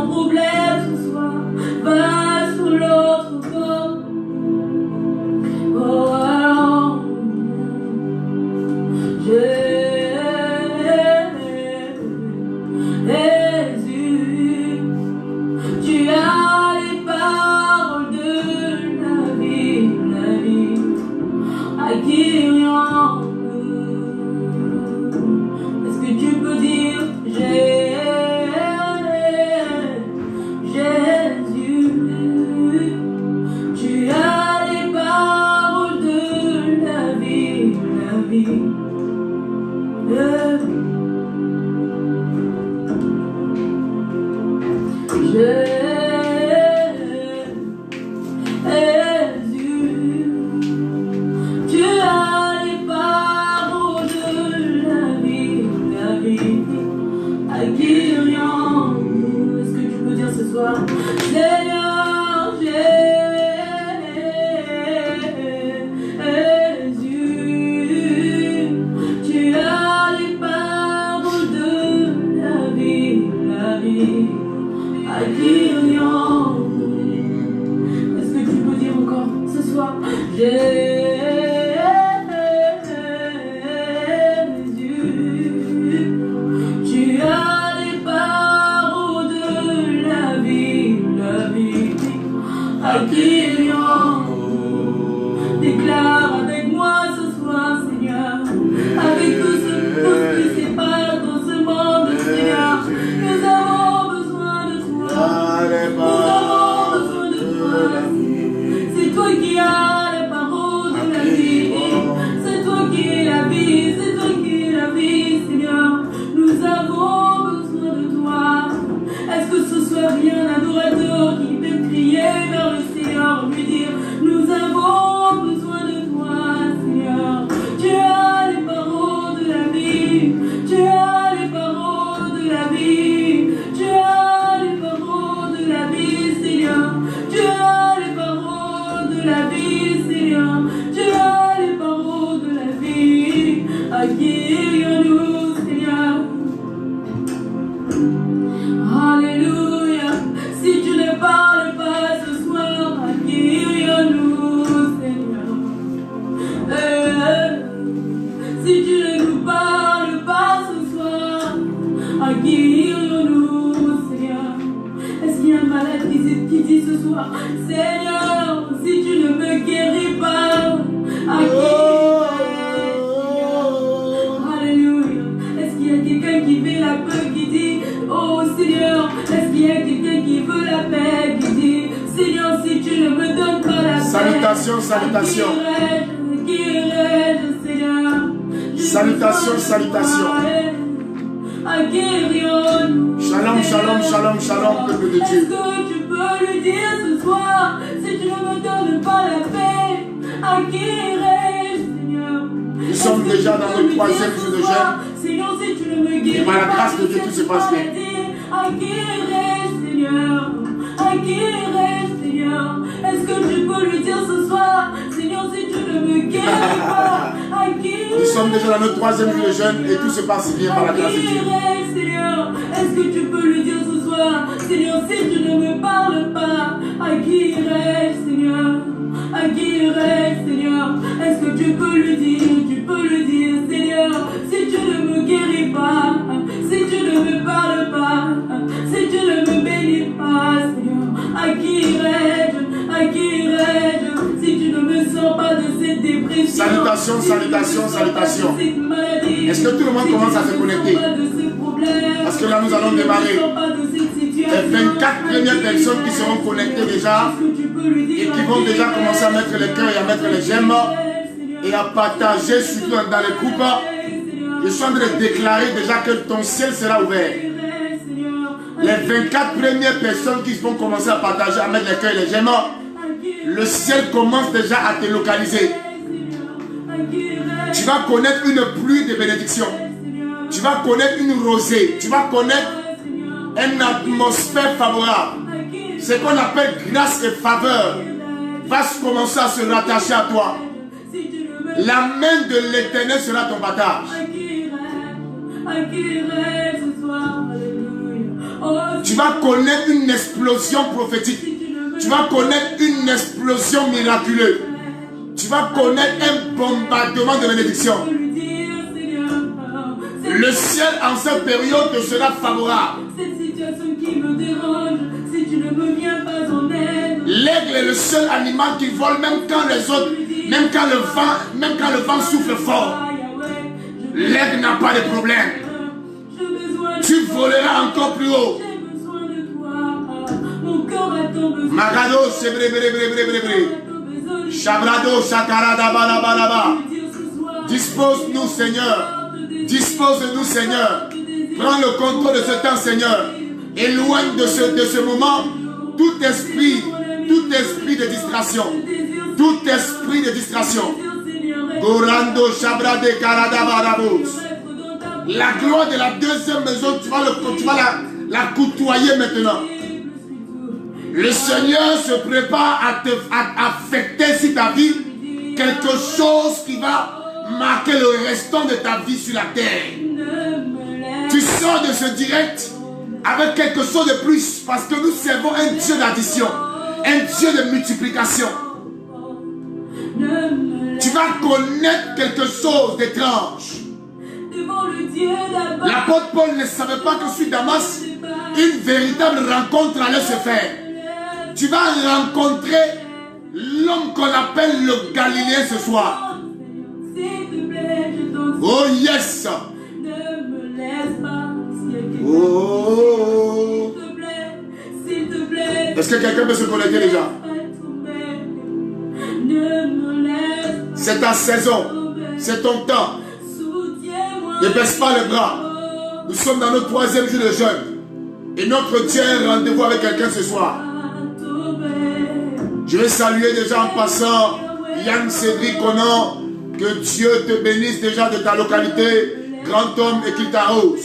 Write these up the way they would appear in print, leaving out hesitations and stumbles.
sans problème ce soir, va sur l'autre corps. Oh, alors, Jésus, tu as les paroles de la vie à qui rien peut. Est-ce que tu peux dire Jésus, tu as les paroles de la vie. Jésus, tu as les paroles de la vie, à qui rien. Est-ce que tu peux dire ce soir, Seigneur Jésus, tu as les paroles de la vie, à qui rien. Est-ce que tu peux dire encore ce soir, Jésus, tu as les paroles de la vie, à qui rien. Déclare avec moi ce soir, Seigneur, avec tout ce qui sépare dans ce monde, Seigneur, nous avons besoin de toi. Nous avons besoin de toi. C'est toi qui as les paroles de la vie. C'est toi qui es la vie. C'est toi qui es la vie, Seigneur. Nous avons besoin de toi. Est-ce que ce soit rien un adorateur qui peut crier vers le Seigneur, lui dire, nous avons besoin de toi, Seigneur. Tu as les paroles de la vie. Tu as les paroles de la vie. Tu as les paroles de la vie, Seigneur. Tu as les paroles de la vie, Seigneur. Tu as les paroles de la vie. À qui irions-nous, Seigneur? Alléluia. Si tu ne parles pas ce soir, à qui irions-nous, Seigneur? Si tu ne nous parles pas ce soir, à qui irions-nous, Seigneur? Est-ce qu'il y a un malade qui dit ce soir, Seigneur, si tu ne me guéris pas, à qui irais-je, Seigneur? Alléluia. Est-ce qu'il y a quelqu'un qui veut la paix, qui dit, oh Seigneur? Est-ce qu'il y a quelqu'un qui veut la paix, qui dit, Seigneur, si tu ne me donnes pas la paix, salutations, salutations. À qui irais-je, Seigneur? Salutations, salutations. À qui irions-nous? Shalom, shalom, shalom, shalom, peuple de Dieu. Est-ce que tu peux lui dire ce soir, si tu ne me donnes pas la paix, à qui irais-je, Seigneur? Nous sommes déjà dans le 3e jour de jeûne. Seigneur, si tu ne me guéris Et par la pas, grâce de Dieu, tout se passe bien. à qui irais-je, Seigneur? À qui irais-je, Seigneur? Est-ce que tu peux lui dire ce soir, Seigneur, si tu ne me guéris pas, à qui Nous sommes déjà dans notre 3e jour de jeûne et tout se passe bien par la grâce de Dieu. Seigneur, est-ce que tu peux lui dire ce soir, Seigneur, si tu ne me parles pas, à qui irais-je, Seigneur? À qui irais-je, Seigneur? Est-ce que tu peux lui dire, Seigneur, si tu ne me guéris pas, si tu ne me parles pas, si tu ne me bénis pas, Seigneur, à qui irais-je? À qui irais-je? Si tu ne me sors pas de cette dépression. Salutations, salutations, salutations. Est-ce que tout le monde commence à se connecter? Parce que là, nous allons démarrer. Les 24 premières personnes qui seront connectées déjà et qui vont déjà commencer à mettre les cœurs et à mettre les j'aime et à partager surtout dans les groupes. Je suis en train de déclarer déjà que ton ciel sera ouvert. Les 24 premières personnes qui vont commencer à partager, à mettre les cœurs et les j'aime, le ciel commence déjà à te localiser. Tu vas connaître une pluie de bénédictions. Tu vas connaître une rosée. Tu vas connaître une atmosphère favorable. Ce qu'on appelle grâce et faveur va commencer à se rattacher à toi. La main de l'Éternel sera ton partage. Tu vas connaître une explosion prophétique. Tu vas connaître une explosion miraculeuse. Tu vas connaître un bombardement de bénédiction. Le ciel en cette période te sera favorable. Cette situation qui me dérange, si tu ne me viens pas en aide. L'aigle est le seul animal qui vole même quand les autres, même quand le vent souffle fort. L'aigle n'a pas de problème. Tu voleras encore plus haut. Magado, c'est bré. Chabrado, chakarada, balaba. Dispose-nous, Seigneur. Dispose-nous, Seigneur. Prends le contrôle de ce temps, Seigneur. Éloigne de ce moment tout esprit de distraction. Tout esprit de distraction. Gorando, chabrade, karada, balabos. La gloire de la deuxième maison, tu vas la côtoyer maintenant. Le Seigneur se prépare à affecter sur ta vie quelque chose qui va marquer le restant de ta vie sur la terre. Tu sors de ce direct avec quelque chose de plus parce que nous servons un Dieu d'addition, un Dieu de multiplication. Tu vas connaître quelque chose d'étrange. L'apôtre Paul ne savait pas que sur Damas, une véritable rencontre allait se faire. Tu vas rencontrer l'homme qu'on appelle le Galiléen ce soir. Oh yes! Oh! Est-ce que quelqu'un peut se connecter déjà? C'est ta saison. C'est ton temps. Ne baisse pas les bras. Nous sommes dans notre 3e jour de jeûne. Et notre Dieu a un rendez-vous avec quelqu'un ce soir. Je vais saluer déjà en passant Yann Cédric Conan. Que Dieu te bénisse déjà de ta localité, grand homme, et qu'il t'arrose.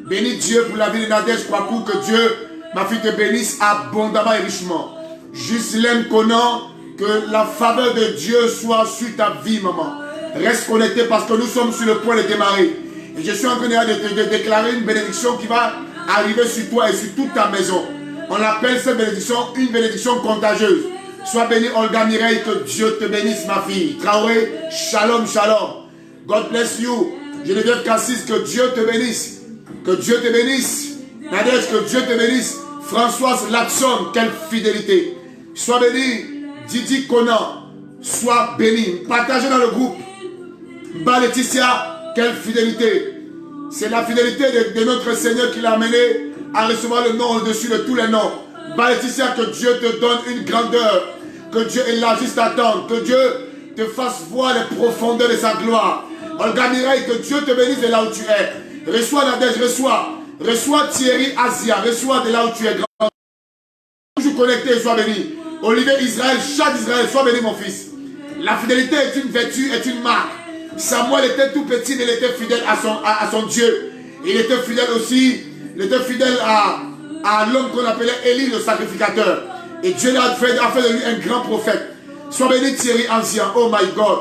Bénis Dieu pour la vie de Nadège Kwaku. Que Dieu, ma fille, te bénisse abondamment et richement. Ghislaine Conan, que la faveur de Dieu soit sur ta vie, maman. Reste connecté parce que nous sommes sur le point de démarrer. Et je suis en train de déclarer une bénédiction qui va arriver sur toi et sur toute ta maison. On appelle cette bénédiction une bénédiction contagieuse. Sois béni Olga Mireille, que Dieu te bénisse ma fille. Traoré, shalom, shalom. God bless you. Geneviève Cassis, que Dieu te bénisse. Que Dieu te bénisse. Nadège, que Dieu te bénisse. Françoise Latson, quelle fidélité. Sois béni. Didi Conan, sois béni. Partagez dans le groupe. Ba Laetitia, quelle fidélité. C'est la fidélité de notre Seigneur qui l'a amené à recevoir le nom au-dessus de tous les noms. Ba Laetitia, que Dieu te donne une grandeur. Que Dieu élargisse ta tente. Que Dieu te fasse voir les profondeurs de sa gloire. Olga Mireille, que Dieu te bénisse de là où tu es. Reçois Nadège, reçois. Reçois Thierry Asia. Reçois de là où tu es. Toujours connecté, sois béni. Olivier Israël, chat d'Israël, sois béni mon fils. La fidélité est une vertu, est une marque. Samuel était tout petit, mais il était fidèle à son Dieu. Il était fidèle aussi, à l'homme qu'on appelait Élie le sacrificateur. Et Dieu a fait de lui un grand prophète. Sois béni Thierry Ancien, oh my God.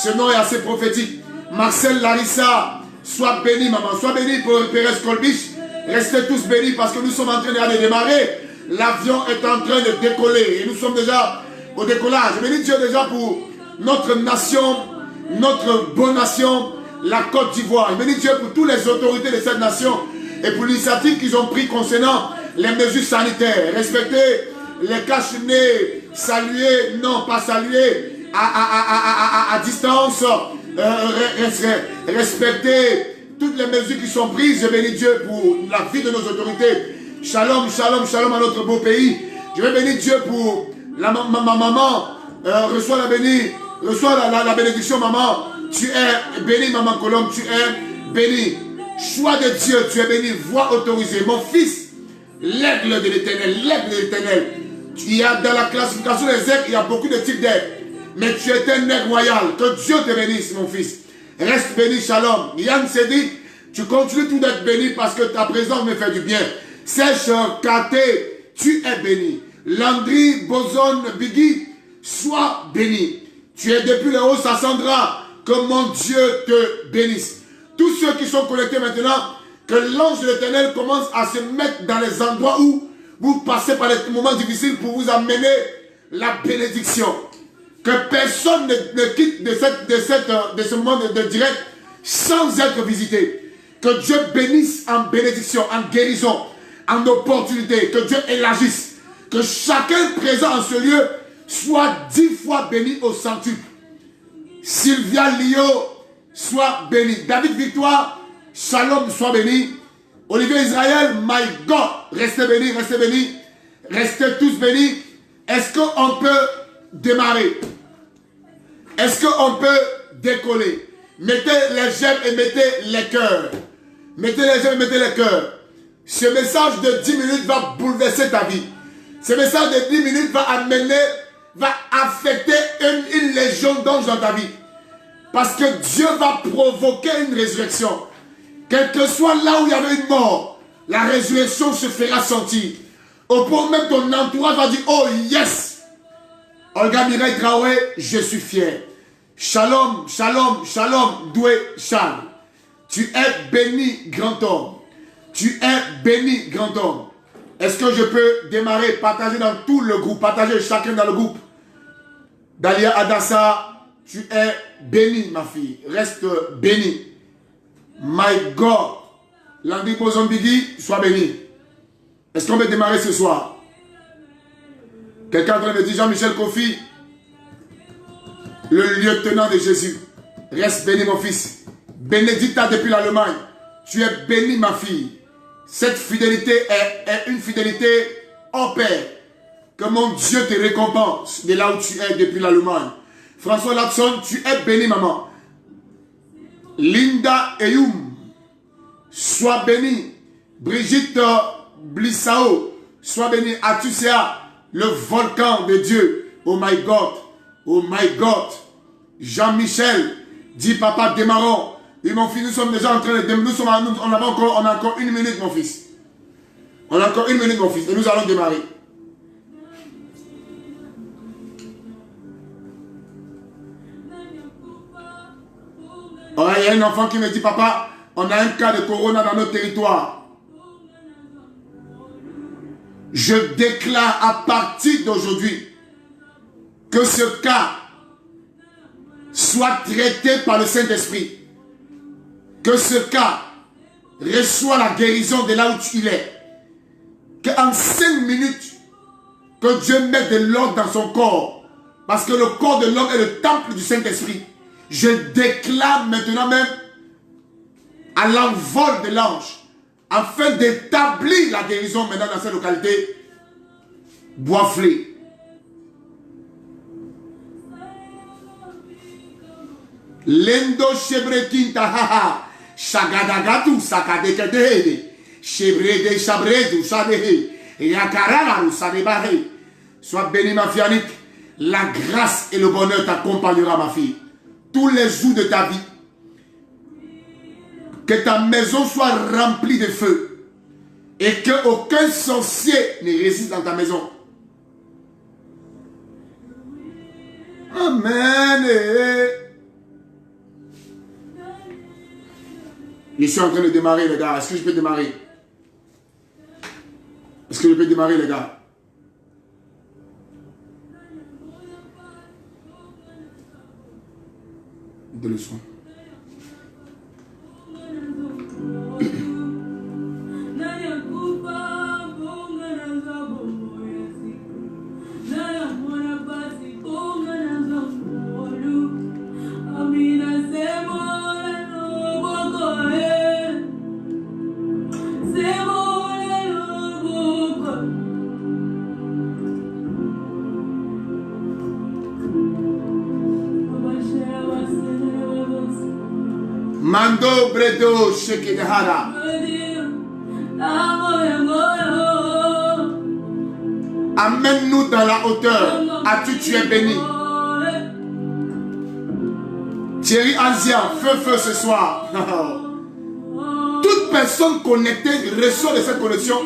Ce nom est assez prophétique. Marcel Larissa, sois béni maman. Sois béni pour Pérez Colbiche. Restez tous bénis parce que nous sommes en train de démarrer. L'avion est en train de décoller. Et nous sommes déjà au décollage. Je bénis Dieu déjà pour notre nation, notre bonne nation, la Côte d'Ivoire. Je bénis Dieu pour toutes les autorités de cette nation et pour l'initiative qu'ils ont pris concernant les mesures sanitaires. Respecter les cache-nez, saluer, non pas saluer, à distance, respecter toutes les mesures qui sont prises. Je bénis Dieu pour la vie de nos autorités. Shalom, shalom, shalom à notre beau pays. Je vais bénir Dieu pour ma maman. Reçois la bénédiction, maman. Tu es béni, maman Colombe. Tu es béni. Choix de Dieu, tu es béni. Voix autorisée. Mon fils, l'aigle de l'éternel. L'aigle de l'éternel. Il y a dans la classification des aigles, il y a beaucoup de types d'aigles. Mais tu es un aigle royal. Que Dieu te bénisse, mon fils. Reste béni, shalom. Yann Cédric, tu continues tout d'être béni parce que ta présence me fait du bien. Sèche Katé, tu es béni. Landry Boson Biggie, sois béni. Tu es depuis le haut, ça Sandra. Que mon Dieu te bénisse. Tous ceux qui sont connectés maintenant, Que l'ange de l'Éternel commence à se mettre dans les endroits où vous passez par des moments difficiles pour vous amener la bénédiction. Que personne ne quitte de ce moment de direct sans être visité. Que Dieu bénisse en bénédiction, en guérison, en opportunité. Que Dieu élargisse. Que chacun présent en ce lieu soit 10 fois béni au centuple. Sylvia Lio soit béni. David Victoire, Shalom soit béni. Olivier Israël, my God, restez bénis, restez bénis. Restez tous bénis. Est-ce qu'on peut démarrer? Est-ce qu'on peut décoller? Mettez les j'aime et mettez les cœurs. Mettez les j'aime et mettez les cœurs. Ce message de 10 minutes va bouleverser ta vie. Ce message de 10 minutes va affecter une légion d'anges dans ta vie. Parce que Dieu va provoquer une résurrection. Quel que soit là où il y avait une mort, la résurrection se fera sentir. Au point même ton entourage va dire, oh yes. Olga Mireille Traoré, je suis fier. Shalom, shalom, shalom, doué, Charles. Tu es béni, grand homme. Tu es béni, grand homme. Est-ce que je peux démarrer, partager dans tout le groupe, partager chacun dans le groupe? Dalia Adassa, tu es béni, ma fille. Reste béni. My God. Landry Bozombigi, sois béni. Est-ce qu'on peut démarrer ce soir? Quelqu'un est en train de dire, Jean-Michel Kofi, le lieutenant de Jésus. Reste béni, mon fils. Bénédicta depuis l'Allemagne. Tu es béni, ma fille. Cette fidélité est une fidélité en paix. Que mon Dieu te récompense de là où tu es depuis l'Allemagne. François Lapson, tu es béni, maman. Linda Eyoum, sois béni. Brigitte Blissao, sois béni. Atusia, le volcan de Dieu. Oh my God. Oh my God. Jean-Michel, dit papa, démarrons. Et mon fils, nous sommes déjà en train de... on a encore 1 minute, mon fils. On a encore 1 minute, mon fils. Et nous allons démarrer. Oh, il y a un enfant qui me dit, papa, on a un cas de corona dans notre territoire. Je déclare à partir d'aujourd'hui que ce cas soit traité par le Saint-Esprit. Que ce cas reçoit la guérison de là où il est. Qu'en 5 minutes, que Dieu mette de l'ordre dans son corps. Parce que le corps de l'homme est le temple du Saint-Esprit. Je déclare maintenant même à l'envol de l'ange, afin d'établir la guérison maintenant dans cette localité, Boisflé. Lendo Chebrekinta haha. Shagadagatu sakadekede. Chebrede chabredu sadehe. Yakaramaru sadebahe. Sois béni ma fille Annick. La grâce et le bonheur t'accompagnera ma fille. Tous les jours de ta vie. Que ta maison soit remplie de feu. Et qu'aucun sorcier ne résiste dans ta maison. Amen. Je suis en train de démarrer, les gars. Est-ce que je peux démarrer? Est-ce que je peux démarrer, les gars? De le son. Mando bredo shekedahara. Amène-nous dans la hauteur. As-tu, tu es béni. Thierry Ancien, feu ce soir. Toute personne connectée reçoit de cette connexion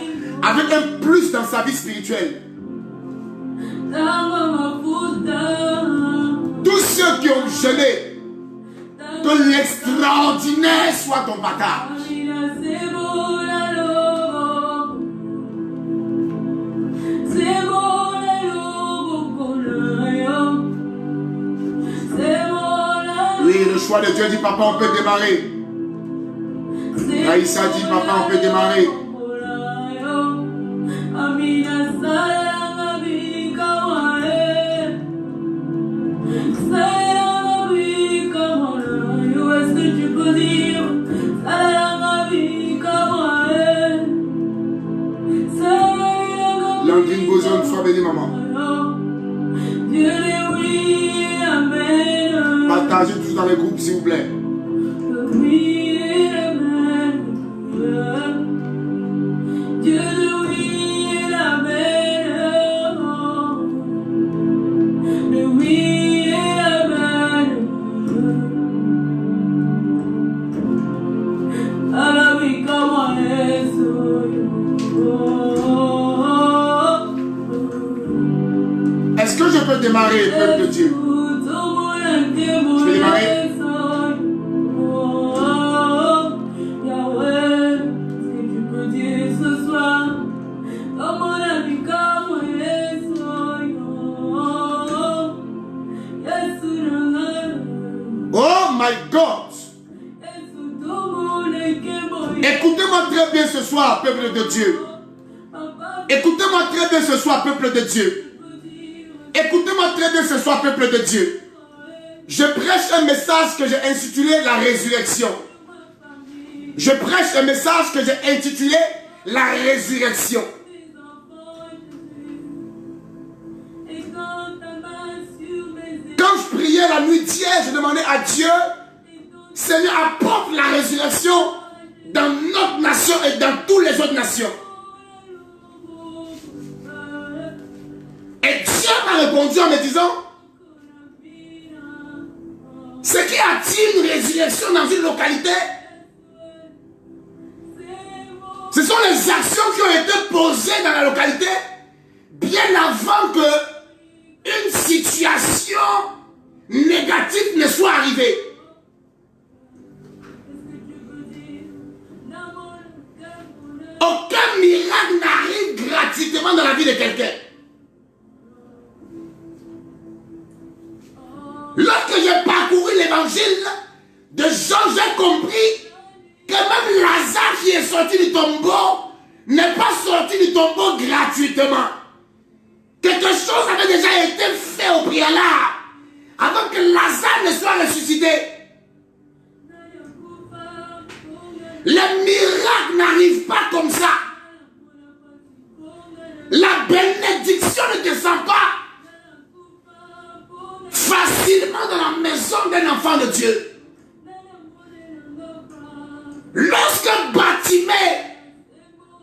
avec un plus dans sa vie spirituelle. Tous ceux qui ont jeûné, que l'extraordinaire soit ton bâtard. choix de Dieu, dit papa, on peut démarrer. Raïssa dit papa, on peut démarrer. Est-ce que tu peux dire Landine Bozon, sois bénie maman. Partagez tout dans les groupes s'il vous plaît. Est-ce que je peux démarrer, peuple de Dieu? Je peux démarrer? Oh my God! Écoutez-moi très bien ce soir, peuple de Dieu. Écoutez-moi très bien ce soir, peuple de Dieu. Écoutez-moi très bien ce soir, peuple de Dieu. Je prêche un message que j'ai intitulé la résurrection. Je prêche un message que j'ai intitulé la résurrection. Quand je priais la nuit d'hier, je demandais à Dieu, Seigneur, apporte la résurrection dans notre nation et dans toutes les autres nations. Et Dieu m'a répondu en me disant, ce qui attire une résurrection dans une localité, ce sont les actions qui ont été posées dans la localité bien avant que une situation négative ne soit arrivée. Aucun miracle n'arrive gratuitement dans la vie de quelqu'un. Lorsque j'ai parcouru l'évangile de Jean, j'ai compris que même Lazare qui est sorti du tombeau n'est pas sorti du tombeau gratuitement. Quelque chose avait déjà été fait au préalable avant que Lazare ne soit ressuscité. Les miracles n'arrivent pas comme ça. La bénédiction ne descend pas facilement dans la maison d'un enfant de Dieu. Lorsque Bartimée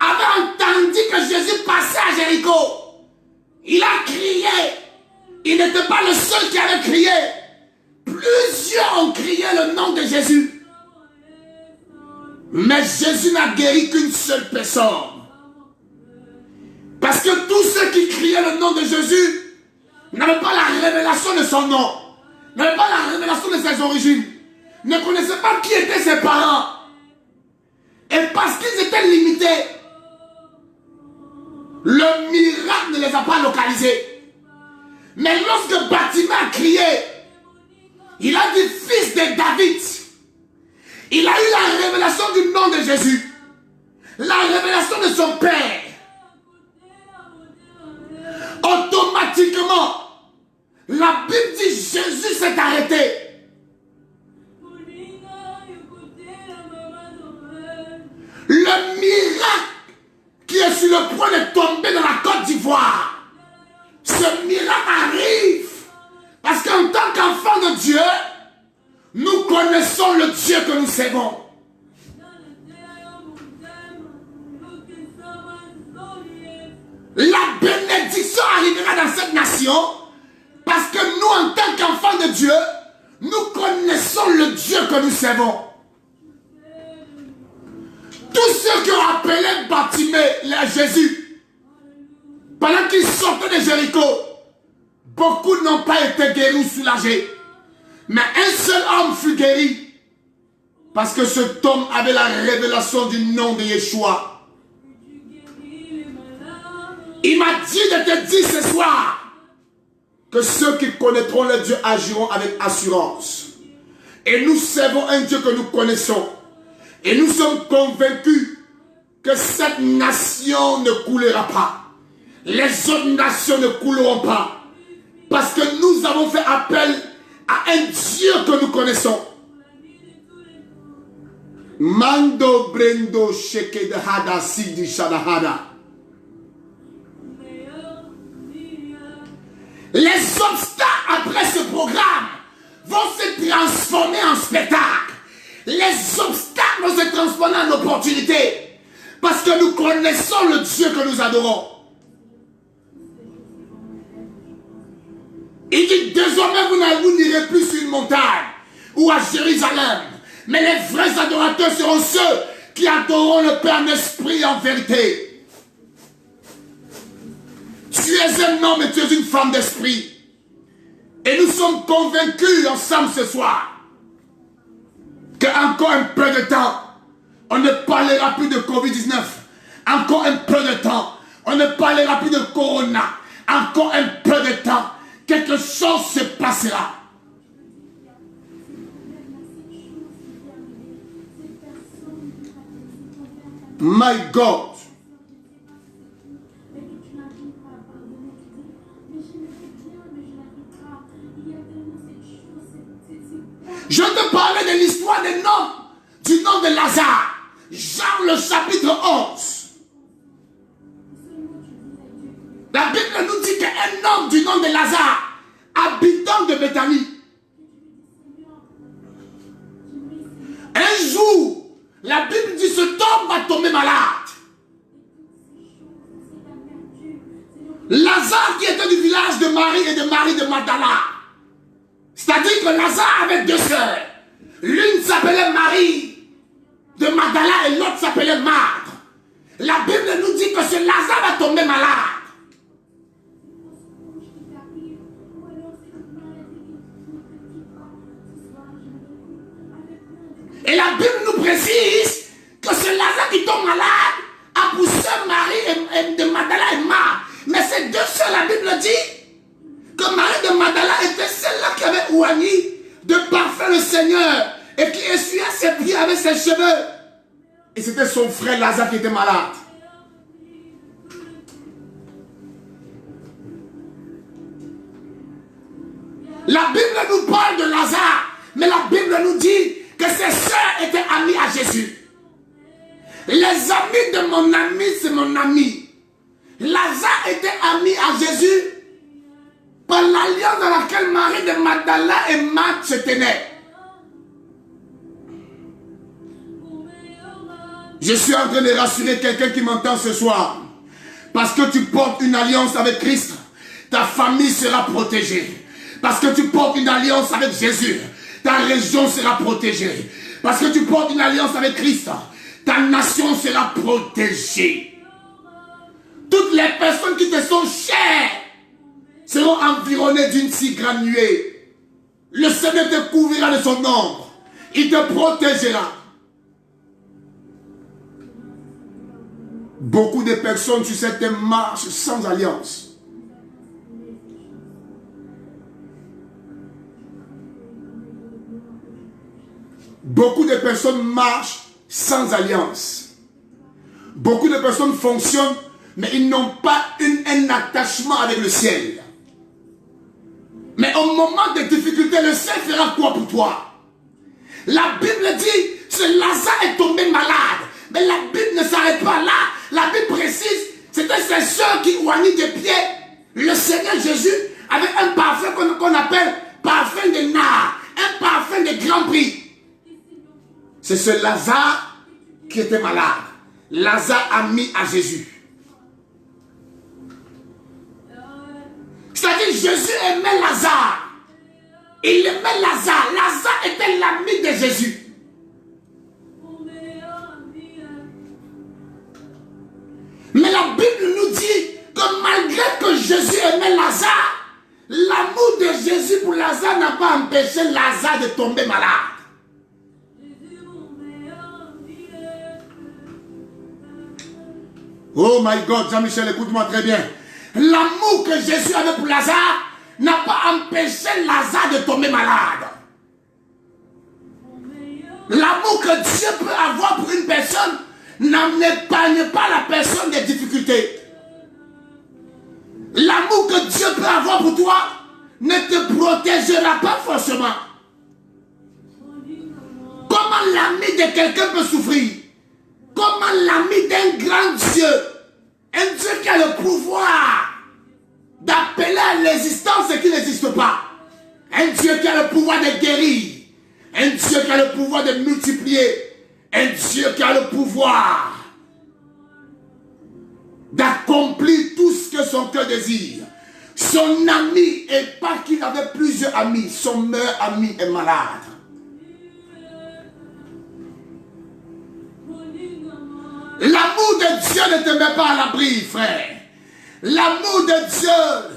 avait entendu que Jésus passait à Jéricho, il a crié. Il n'était pas le seul qui avait crié. Plusieurs ont crié le nom de Jésus. Mais Jésus n'a guéri qu'une seule personne. Parce que tous ceux qui criaient le nom de Jésus n'avaient pas la révélation de son nom, n'avaient pas la révélation de ses origines, ne connaissaient pas qui étaient ses parents. Et parce qu'ils étaient limités, le miracle ne les a pas localisés. Mais lorsque Bartimée a crié, il a dit fils de David. Il a eu la révélation du nom de Jésus, la révélation de son Père. Automatiquement, la Bible dit Jésus s'est arrêté. Le miracle qui est sur le point de tomber dans la Côte d'Ivoire, ce miracle arrive parce qu'en tant qu'enfant de Dieu, nous connaissons le Dieu que nous servons. La bénédiction arrivera dans cette nation parce que nous, en tant qu'enfants de Dieu, nous connaissons le Dieu que nous servons. Tous ceux qui ont appelé Bartimée, Jésus, pendant qu'il sortait de Jéricho, beaucoup n'ont pas été guéris ou soulagés. Mais un seul homme fut guéri parce que cet homme avait la révélation du nom de Yeshua. Il m'a dit de te dire ce soir que ceux qui connaîtront le Dieu agiront avec assurance. Et nous servons un Dieu que nous connaissons. Et nous sommes convaincus que cette nation ne coulera pas. Les autres nations ne couleront pas. Parce que nous avons fait appel à un Dieu que nous connaissons. Mando brendo sheke de hada sidi shadahada. Les obstacles après ce programme vont se transformer en spectacle. Les obstacles vont se transformer en opportunité. Parce que nous connaissons le Dieu que nous adorons. Il dit, désormais vous n'irez plus sur une montagne ou à Jérusalem. Mais les vrais adorateurs seront ceux qui adoreront le Père en esprit et en vérité. Tu es un homme et tu es une femme d'esprit. Et nous sommes convaincus ensemble ce soir qu'encore un peu de temps, on ne parlera plus de Covid-19. Encore un peu de temps, on ne parlera plus de Corona. Encore un peu de temps, quelque chose se passera. My God. Je te parlais de l'histoire du nom de Lazare. Jean le chapitre 11. La Bible nous dit qu'un homme du nom de Lazare, habitant de Béthanie, un jour, la Bible dit cet homme va tomber malade. Lazare qui était du village de Marie et de Marie de Magdala. C'est-à-dire que Lazare avait deux sœurs. L'une s'appelait Marie de Magdala et l'autre s'appelait Marthe. La Bible nous dit que ce Lazare va tomber malade. Et la Bible nous précise que ce Lazare qui tombe malade a poussé Marie de Magdala et Marthe. Mais ces deux sœurs, la Bible dit que Marie de Magdala était celle-là qui avait oigni de parfum le Seigneur et qui essuyait ses pieds avec ses cheveux. Et c'était son frère Lazare qui était malade. La Bible nous parle de Lazare, mais la Bible nous dit que ses sœurs étaient amies à Jésus. Les amis de mon ami, c'est mon ami. Lazare était ami à Jésus par l'alliance dans laquelle Marie de Magdala et Marthe se tenaient. Je suis en train de rassurer quelqu'un qui m'entend ce soir. Parce que tu portes une alliance avec Christ, ta famille sera protégée. Parce que tu portes une alliance avec Jésus, ta région sera protégée. Parce que tu portes une alliance avec Christ, ta nation sera protégée. Toutes les personnes qui te sont chères seront environnées d'une si grande nuée. Le Seigneur te couvrira de son ombre. Il te protégera. Beaucoup de personnes sur cette marche sans alliance. Beaucoup de personnes marchent sans alliance. Beaucoup de personnes fonctionnent, mais ils n'ont pas un attachement avec le ciel. Mais au moment des difficultés, le ciel fera quoi pour toi? La Bible dit, ce Lazare est tombé malade. Mais la Bible ne s'arrête pas là. La Bible précise, c'était ses sœurs qui oignaient des pieds. Le Seigneur Jésus avait un parfum qu'on appelle parfum de nard. Un parfum de grand prix. C'est ce Lazare qui était malade. Lazare ami à Jésus. C'est-à-dire Jésus aimait Lazare. Il aimait Lazare. Lazare était l'ami de Jésus. Mais la Bible nous dit que malgré que Jésus aimait Lazare, l'amour de Jésus pour Lazare n'a pas empêché Lazare de tomber malade. Oh my God, Jean-Michel, écoute-moi très bien. L'amour que Jésus avait pour Lazare n'a pas empêché Lazare de tomber malade. L'amour que Dieu peut avoir pour une personne n'épargne pas la personne des difficultés. L'amour que Dieu peut avoir pour toi ne te protégera pas forcément. Comment l'ami de quelqu'un peut souffrir? Comment l'ami d'un grand Dieu, un Dieu qui a le pouvoir d'appeler à l'existence ce qui n'existe pas, un Dieu qui a le pouvoir de guérir, un Dieu qui a le pouvoir de multiplier, un Dieu qui a le pouvoir d'accomplir tout ce que son cœur désire. Son ami, et pas qu'il avait plusieurs amis, son meilleur ami est malade. L'amour de Dieu ne te met pas à l'abri, frère. L'amour de Dieu,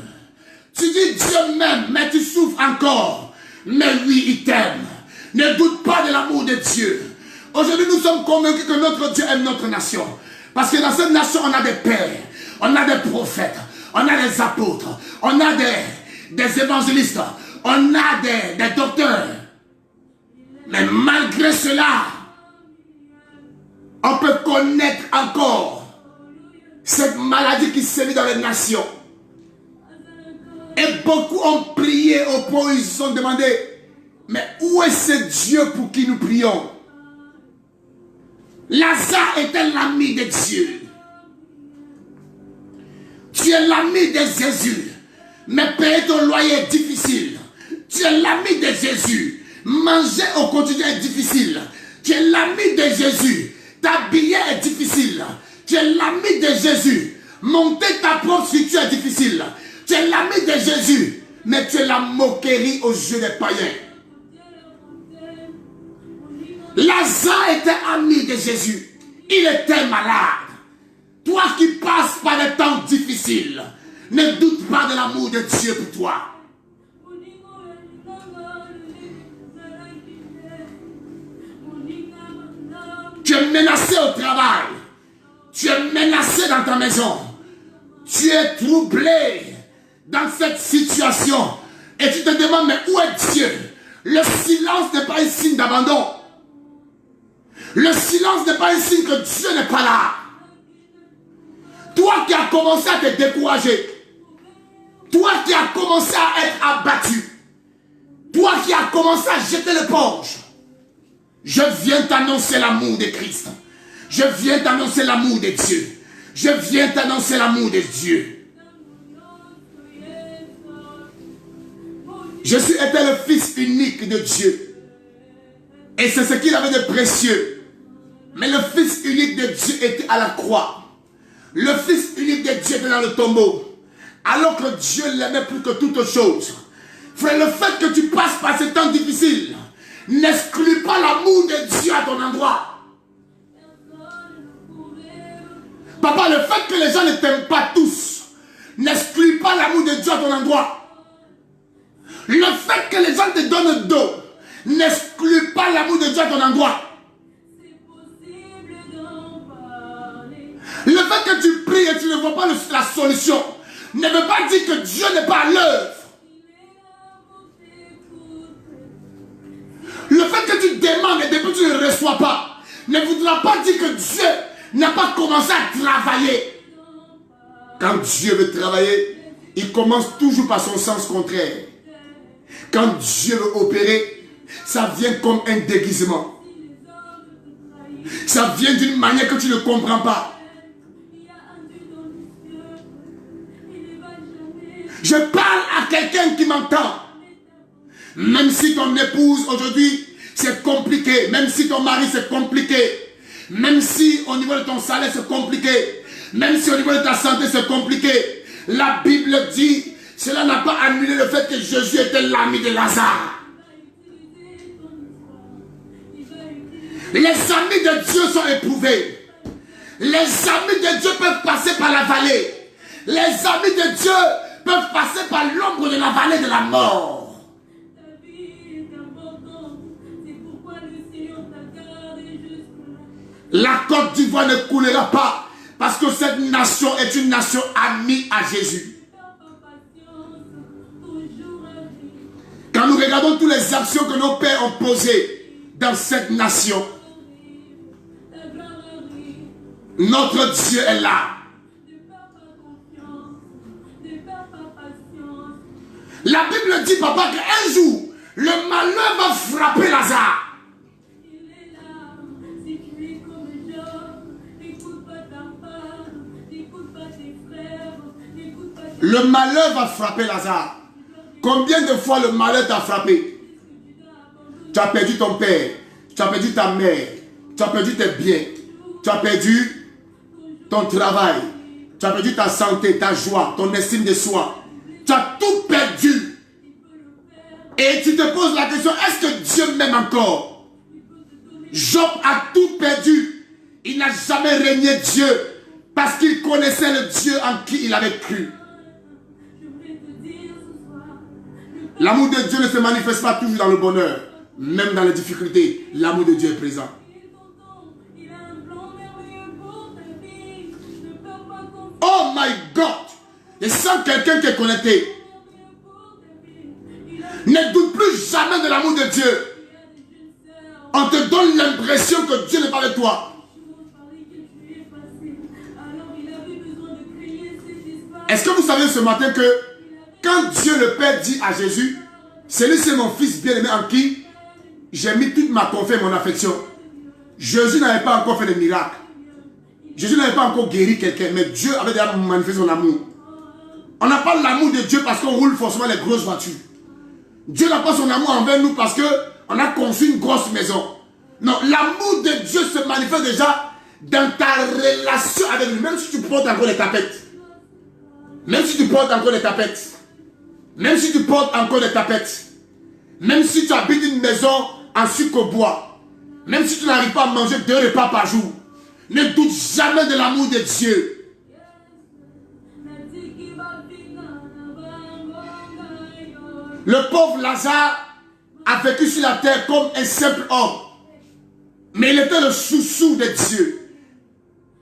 tu dis Dieu m'aime, mais tu souffres encore. Mais oui, il t'aime. Ne doute pas de l'amour de Dieu. Aujourd'hui, nous sommes convaincus que notre Dieu aime notre nation. Parce que dans cette nation, on a des pères, on a des prophètes, on a des apôtres, on a des évangélistes, on a des docteurs. Mais malgré cela, on peut connaître encore cette maladie qui sévit dans les nations. Et beaucoup ont prié au point où ils se sont demandé, mais où est ce Dieu pour qui nous prions? Lazare était l'ami de Dieu. Tu es l'ami de Jésus, mais payer ton loyer est difficile. Tu es l'ami de Jésus. Manger au quotidien est difficile. Tu es l'ami de Jésus. T'habiller est difficile. Tu es l'ami de Jésus. Monter ta propre structure est difficile. Tu es l'ami de Jésus, mais tu es la moquerie aux yeux des païens. Lazare était ami de Jésus. Il était malade. Toi qui passes par des temps difficiles, ne doute pas de l'amour de Dieu pour toi. Tu es menacé au travail. Tu es menacé dans ta maison. Tu es troublé dans cette situation. Et tu te demandes, mais où est Dieu? Le silence n'est pas un signe d'abandon. Le silence n'est pas un signe que Dieu n'est pas là. Toi qui as commencé à te décourager, toi qui as commencé à être abattu, toi qui as commencé à jeter l'éponge, je viens t'annoncer l'amour de Christ. Je viens t'annoncer l'amour de Dieu. Je viens t'annoncer l'amour de Dieu. Jésus était le fils unique de Dieu. Et c'est ce qu'il avait de précieux. Mais le fils unique de Dieu était à la croix. Le fils unique de Dieu était dans le tombeau. Alors que Dieu l'aimait plus que toute chose. Frère, le fait que tu passes par ces temps difficiles n'exclut pas l'amour de Dieu à ton endroit. Papa, le fait que les gens ne t'aiment pas tous n'exclut pas l'amour de Dieu à ton endroit. Le fait que les gens te donnent le dos n'exclut pas l'amour de Dieu à ton endroit. Le fait que tu pries et tu ne vois pas la solution ne veut pas dire que Dieu n'est pas à l'œuvre. Le fait que tu demandes et depuis tu ne reçois pas ne voudra pas dire que Dieu n'a pas commencé à travailler. Quand Dieu veut travailler, il commence toujours par son sens contraire. Quand Dieu veut opérer, ça vient comme un déguisement. Ça vient d'une manière que tu ne comprends pas. Je parle à quelqu'un qui m'entend. Même si ton épouse aujourd'hui c'est compliqué, même si ton mari c'est compliqué, même si au niveau de ton salaire c'est compliqué, même si au niveau de ta santé c'est compliqué, la Bible dit, cela n'a pas annulé le fait que Jésus était l'ami de Lazare. Les amis de Dieu sont éprouvés. Les amis de Dieu peuvent passer par la vallée. Les amis de Dieu peuvent passer par l'ombre de la vallée de la mort. La Côte d'Ivoire ne coulera pas parce que cette nation est une nation amie à Jésus. Quand nous regardons toutes les actions que nos pères ont posées dans cette nation. Notre Dieu est là. La Bible dit, papa, qu'un jour, le malheur va frapper Lazare. Le malheur va frapper Lazare. Combien de fois le malheur t'a frappé? Tu as perdu ton père, tu as perdu ta mère, tu as perdu tes biens, tu as perdu ton travail, tu as perdu ta santé, ta joie, ton estime de soi. Tu as tout perdu. Et tu te poses la question, est-ce que Dieu m'aime encore? Job a tout perdu. Il n'a jamais régné Dieu parce qu'il connaissait le Dieu en qui il avait cru. L'amour de Dieu ne se manifeste pas toujours dans le bonheur. Même dans les difficultés, l'amour de Dieu est présent. Oh my God! Et sans quelqu'un qui est connecté, ne doute plus jamais de l'amour de Dieu. On te donne l'impression que Dieu n'est pas avec toi. Est-ce que vous savez ce matin que quand Dieu le Père dit à Jésus, celui-ci est mon fils bien-aimé en qui j'ai mis toute ma confiance et mon affection. Jésus n'avait pas encore fait de miracle. Jésus n'avait pas encore guéri quelqu'un, mais Dieu avait déjà manifesté son amour. On n'a pas l'amour de Dieu parce qu'on roule forcément les grosses voitures. Dieu n'a pas son amour envers nous parce qu'on a conçu une grosse maison. Non, l'amour de Dieu se manifeste déjà dans ta relation avec lui. Même si tu portes encore des tapettes. Même si tu portes encore des tapettes. Même si tu portes encore des tapettes. Même si tu habites une maison en sucre au bois. Même si tu n'arrives pas à manger 2 repas par jour. Ne doute jamais de l'amour de Dieu. Le pauvre Lazare a vécu sur la terre comme un simple homme. Mais il était le chouchou de Dieu.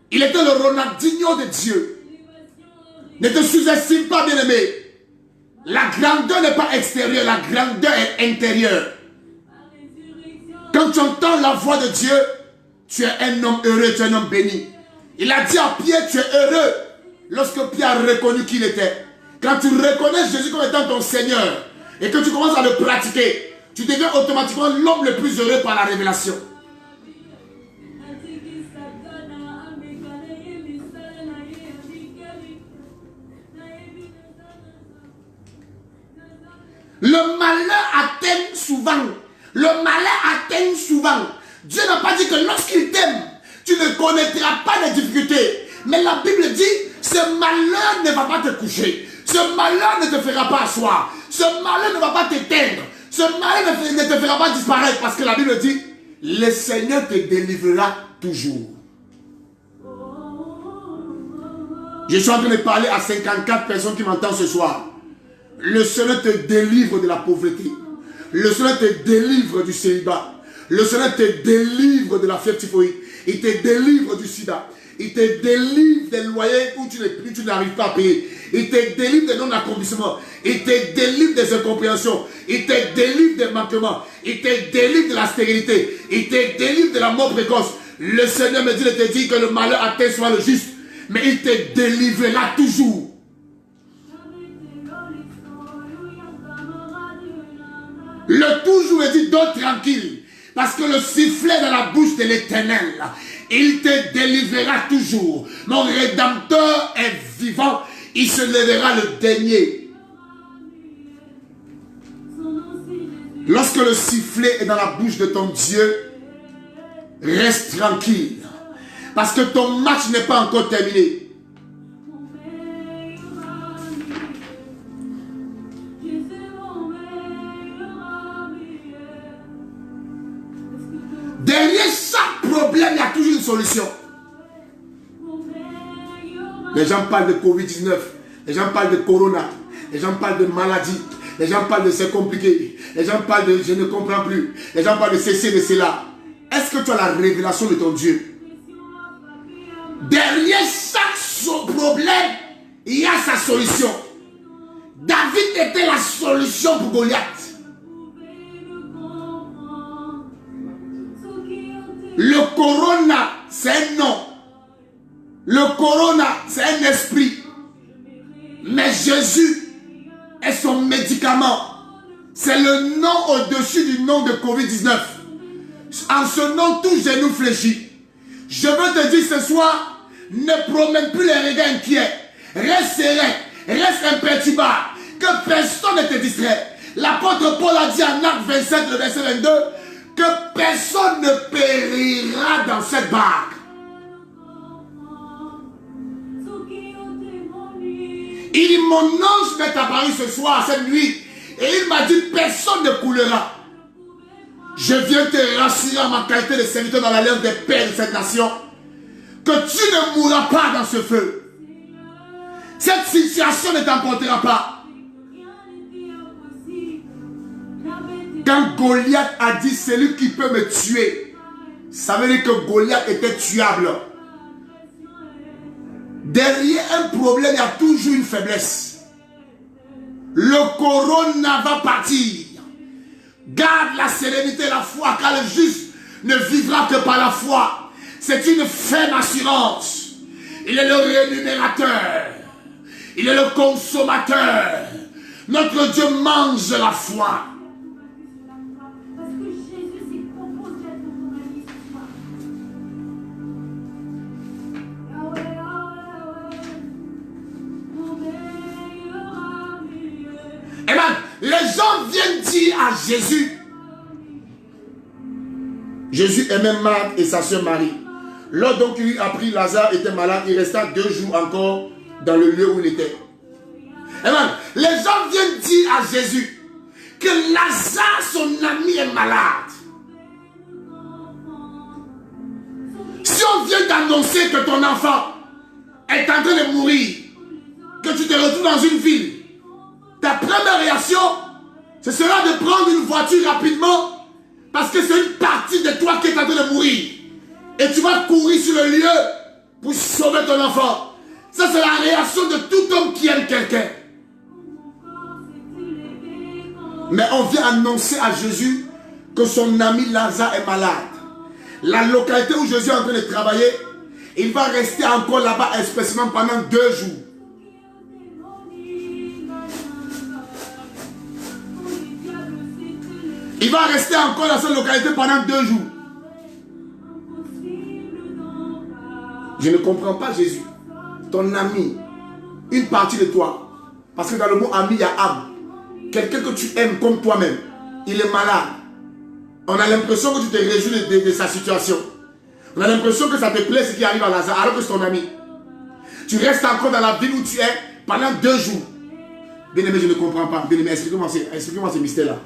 Il était le Ronaldinho de Dieu. Ne te sous-estime pas, bien-aimé. La grandeur n'est pas extérieure, la grandeur est intérieure. Quand tu entends la voix de Dieu, tu es un homme heureux, tu es un homme béni. Il a dit à Pierre, tu es heureux lorsque Pierre a reconnu qui il était. Quand tu reconnais Jésus comme étant ton Seigneur et que tu commences à le pratiquer, tu deviens automatiquement l'homme le plus heureux par la révélation. Le malheur atteint souvent. Le malheur atteint souvent. Dieu n'a pas dit que lorsqu'il t'aime, tu ne connaîtras pas les difficultés. Mais la Bible dit, ce malheur ne va pas te coucher. Ce malheur ne te fera pas asseoir. Ce malheur ne va pas t'éteindre. Ce malheur ne te fera pas disparaître. Parce que la Bible dit, le Seigneur te délivrera toujours. Je suis en train de parler à 54 personnes qui m'entendent ce soir. Le Seigneur te délivre de la pauvreté. Le Seigneur te délivre du célibat. Le Seigneur te délivre de la fièvre typhoïde. Il te délivre du sida. Il te délivre des loyers où tu n'arrives pas à payer. Il te délivre des non-accomplissements. Il te délivre des incompréhensions. Il te délivre des manquements. Il te délivre de la stérilité. Il te délivre de la mort précoce. Le Seigneur me dit de te dire que le malheur atteint soit le juste. Mais il te délivrera toujours. Le toujours est dit dors tranquille. Parce que le sifflet dans la bouche de l'Éternel, il te délivrera toujours. Mon Rédempteur est vivant. Il se lèvera le dernier. Lorsque le sifflet est dans la bouche de ton Dieu, reste tranquille. Parce que ton match n'est pas encore terminé. Derrière chaque problème, il y a toujours une solution. Les gens parlent de Covid-19, les gens parlent de Corona, les gens parlent de maladie, les gens parlent de c'est compliqué, les gens parlent de je ne comprends plus, les gens parlent de ceci, de cela. Est-ce que tu as la révélation de ton Dieu? Derrière chaque problème, il y a sa solution. David était la solution pour Goliath. c'est un nom. Le corona, c'est un esprit. Mais Jésus est son médicament. C'est le nom au-dessus du nom de Covid-19. En ce nom, tout genou fléchit. Je veux te dire ce soir, ne promène plus les regards inquiets. Reste serein, reste imperturbable. Que personne ne te distrait. L'apôtre Paul a dit en Acte 27, le verset 22, que personne ne périra dans cette barque. Il dit, mon ange m'est apparu ce soir, cette nuit, et il m'a dit, personne ne coulera. Je viens te rassurer en ma qualité de serviteur dans l'alliance des pères de cette nation, que tu ne mourras pas dans ce feu. Cette situation ne t'emportera pas. Quand Goliath a dit, celui qui peut me tuer, ça veut dire que Goliath était tuable. Derrière un problème, il y a toujours une faiblesse. Le corona va partir. Garde la sérénité et la foi, car le juste ne vivra que par la foi. C'est une ferme assurance. Il est le rémunérateur. Il est le consommateur. Notre Dieu mange la foi. Les gens viennent dire à Jésus. Jésus aimait Marthe et sa soeur Marie. Lors donc il apprit Lazare était malade, il resta 2 jours encore dans le lieu où il était. Amen. Les gens viennent dire à Jésus que Lazare, son ami, est malade. Si on vient d'annoncer que ton enfant est en train de mourir, que tu te retrouves dans une ville, ta première réaction, ce sera de prendre une voiture rapidement parce que c'est une partie de toi qui est en train de mourir. Et tu vas courir sur le lieu pour sauver ton enfant. Ça, c'est la réaction de tout homme qui aime quelqu'un. Mais on vient annoncer à Jésus que son ami Lazare est malade. La localité où Jésus est en train de travailler, il va rester encore là-bas expressément pendant 2 jours. Il va rester encore dans cette localité pendant 2 jours. Je ne comprends pas Jésus. Ton ami, une partie de toi. Parce que dans le mot ami, il y a âme. Quelqu'un que tu aimes comme toi-même. Il est malade. On a l'impression que tu te réjouis de sa situation. On a l'impression que ça te plaît ce qui arrive à Lazare alors que c'est ton ami. Tu restes encore dans la ville où tu es pendant 2 jours. Bien-aimé, je ne comprends pas. Bien-aimé, expliquez-moi ce mystère-là.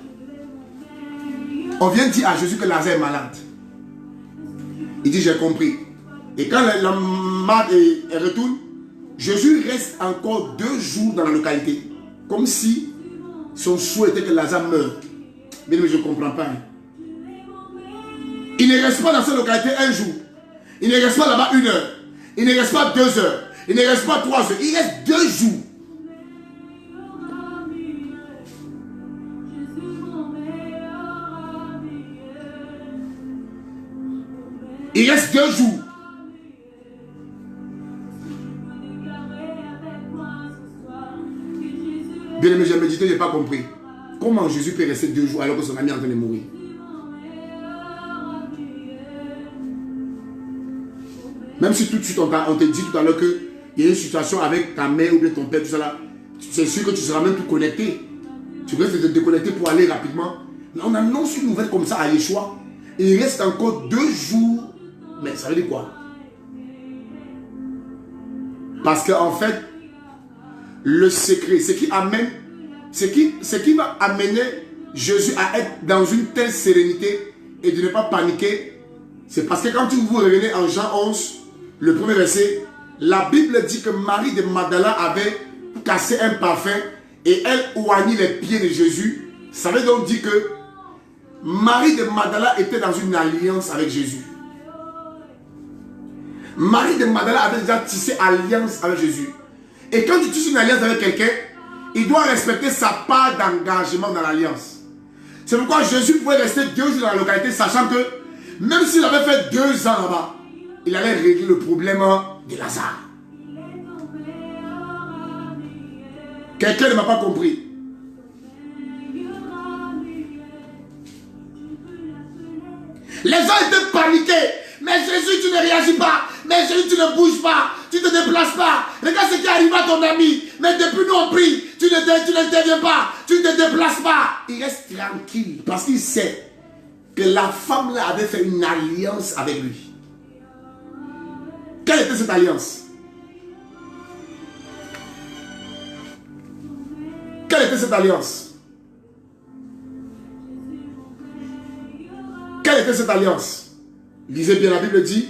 On vient dire à Jésus que Lazare est malade. Il dit, j'ai compris. Et quand la malade retourne, Jésus reste encore 2 jours dans la localité. Comme si son souhait était que Lazare meure. Mais je ne comprends pas. Il ne reste pas dans cette localité 1 jour. Il ne reste pas là-bas 1 heure. Il ne reste pas 2 heures. Il ne reste pas 3 heures. Il reste 2 jours. Il reste 2 jours. Bien aimé, j'ai médité, je n'ai pas compris. Comment Jésus peut rester 2 jours alors que son ami est en train de mourir? Même si tout de suite on te dit tout à l'heure qu'il y a une situation avec ta mère ou bien ton père, tout ça là, c'est sûr que tu seras même plus connecté. Tu peux te déconnecter pour aller rapidement. Mais on annonce une nouvelle comme ça à Yeshua. Et il reste encore 2 jours. Mais ça veut dire quoi? Parce qu'en fait, le secret, ce qui va amener Jésus à être dans une telle sérénité et de ne pas paniquer, c'est parce que quand vous revenez en Jean 11, le premier verset, la Bible dit que Marie de Magdala avait cassé un parfum et elle oignit les pieds de Jésus. Ça veut donc dire que Marie de Magdala était dans une alliance avec Jésus. Marie de Magdala avait déjà tissé alliance avec Jésus. Et quand tu tisses une alliance avec quelqu'un, il doit respecter sa part d'engagement dans l'alliance. C'est pourquoi Jésus pouvait rester 2 jours dans la localité, sachant que même s'il avait fait 2 ans là-bas, il allait régler le problème de Lazare. Quelqu'un ne m'a pas compris. Les gens étaient paniqués. Mais Jésus, tu ne réagis pas. Mais Jésus, tu ne bouges pas. Tu ne te déplaces pas. Regarde ce qui arrive à ton ami. Mais depuis nous on prie, tu n'interviens pas. Tu ne te déplaces pas. Il reste tranquille parce qu'il sait que la femme là avait fait une alliance avec lui. Quelle était cette alliance? Quelle était cette alliance? Quelle était cette alliance? Lisez bien, la Bible dit,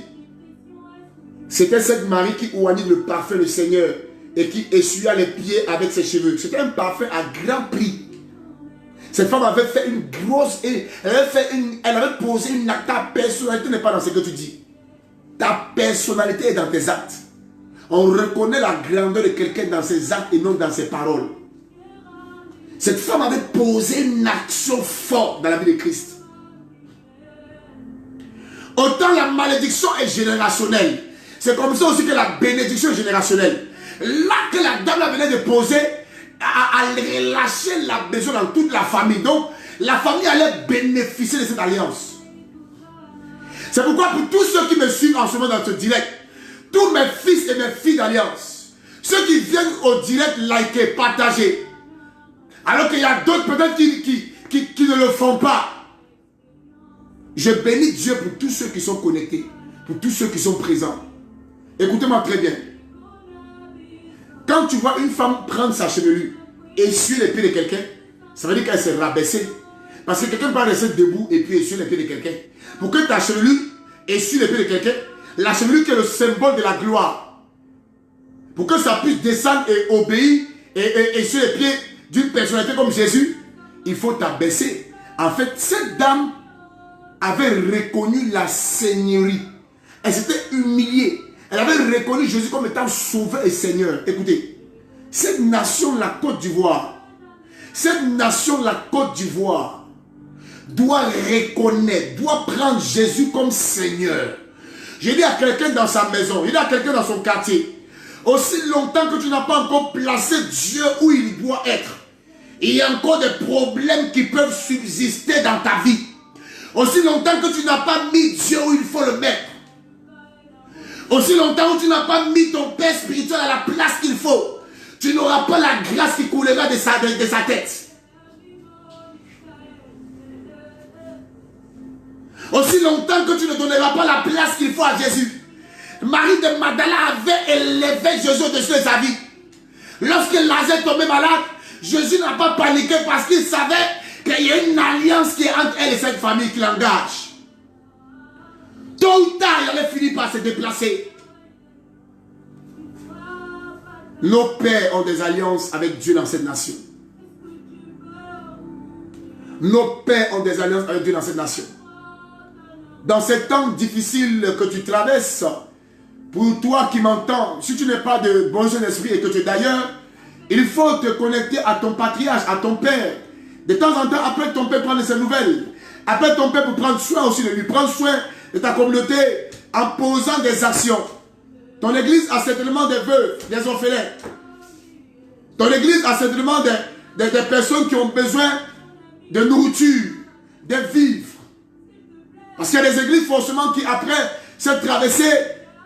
c'était cette Marie qui oignit le parfum du Seigneur et qui essuya les pieds avec ses cheveux. C'était un parfum à grand prix. Cette femme avait fait une grosse... Elle avait posé une acte. Ta personnalité n'est pas dans ce que tu dis. Ta personnalité est dans tes actes. On reconnaît la grandeur de quelqu'un dans ses actes et non dans ses paroles. Cette femme avait posé une action forte dans la vie de Christ. Autant la malédiction est générationnelle, c'est comme ça aussi que la bénédiction est générationnelle. Là que la dame venait de poser, à relâcher la besoin dans toute la famille. Donc, la famille allait bénéficier de cette alliance. C'est pourquoi pour tous ceux qui me suivent en ce moment dans ce direct, tous mes fils et mes filles d'alliance, ceux qui viennent au direct liker, partager, alors qu'il y a d'autres peut-être qui ne le font pas. Je bénis Dieu pour tous ceux qui sont connectés, pour tous ceux qui sont présents. Écoutez-moi très bien. Quand tu vois une femme prendre sa chevelure et essuyer les pieds de quelqu'un, ça veut dire qu'elle s'est rabaissée. Parce que quelqu'un peut rester debout et puis essuyer les pieds de quelqu'un. Pour que ta chevelure essuie les pieds de quelqu'un, la chevelure qui est le symbole de la gloire, pour que ça puisse descendre et obéir et essuyer les pieds d'une personnalité comme Jésus, il faut t'abaisser. En fait, cette dame avait reconnu la seigneurie. Elle s'était humiliée. Elle avait reconnu Jésus comme étant sauveur et Seigneur. Écoutez, cette nation, la Côte d'Ivoire, doit reconnaître, doit prendre Jésus comme Seigneur. J'ai dit à quelqu'un dans sa maison, j'ai dit à quelqu'un dans son quartier, aussi longtemps que tu n'as pas encore placé Dieu où il doit être, il y a encore des problèmes qui peuvent subsister dans ta vie. Aussi longtemps que tu n'as pas mis Dieu où il faut le mettre. Aussi longtemps que tu n'as pas mis ton Père spirituel à la place qu'il faut, tu n'auras pas la grâce qui coulera de sa tête. Aussi longtemps que tu ne donneras pas la place qu'il faut à Jésus. Marie de Magdala avait élevé Jésus au-dessus de sa vie. Lorsque Lazare tombait malade, Jésus n'a pas paniqué parce qu'il savait qu'il y a une alliance qui est entre elle et cette famille qui l'engage. Tôt ou tard, il allait finir par se déplacer. Nos pères ont des alliances avec Dieu dans cette nation. Nos pères ont des alliances avec Dieu dans cette nation. Dans ces temps difficiles que tu traverses, pour toi qui m'entends, si tu n'es pas de bon jeune esprit et que tu es d'ailleurs, il faut te connecter à ton patriarche, à ton père. De temps en temps, appelle ton père, prendre ses nouvelles. Appelle ton père pour prendre soin aussi de lui. Prendre soin de ta communauté en posant des actions. Ton église a certainement des veuves, des orphelins. Ton église a certainement des personnes qui ont besoin de nourriture, de vivre. Parce qu'il y a des églises forcément qui, après cette traversée,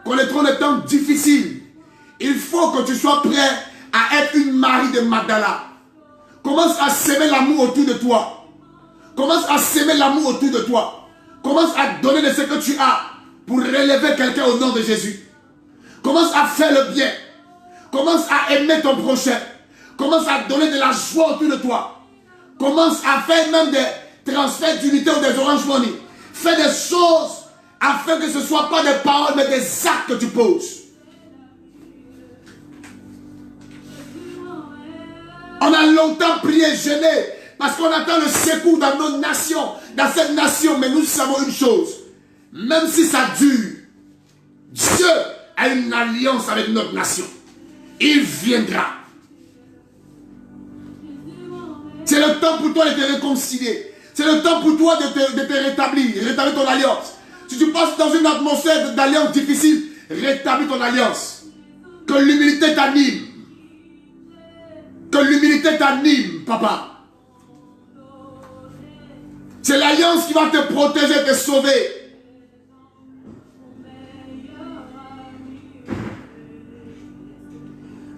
connaîtront des temps difficiles. Il faut que tu sois prêt à être une Marie de Magdala. Commence à s'aimer l'amour autour de toi. Commence à s'aimer l'amour autour de toi. Commence à donner de ce que tu as pour relever quelqu'un au nom de Jésus. Commence à faire le bien. Commence à aimer ton prochain. Commence à donner de la joie autour de toi. Commence à faire même des transferts d'unité ou des Orange Money. Fais des choses afin que ce ne soit pas des paroles mais des actes que tu poses. On a longtemps prié, jeûné, parce qu'on attend le secours dans nos nations, dans cette nation. Mais nous savons une chose, même si ça dure, Dieu a une alliance avec notre nation. Il viendra. C'est le temps pour toi de te réconcilier. C'est le temps pour toi de te rétablir ton alliance. Si tu passes dans une atmosphère d'alliance difficile, rétablis ton alliance. Que l'humilité t'anime. Que l'humilité t'anime, papa. C'est l'alliance qui va te protéger, te sauver.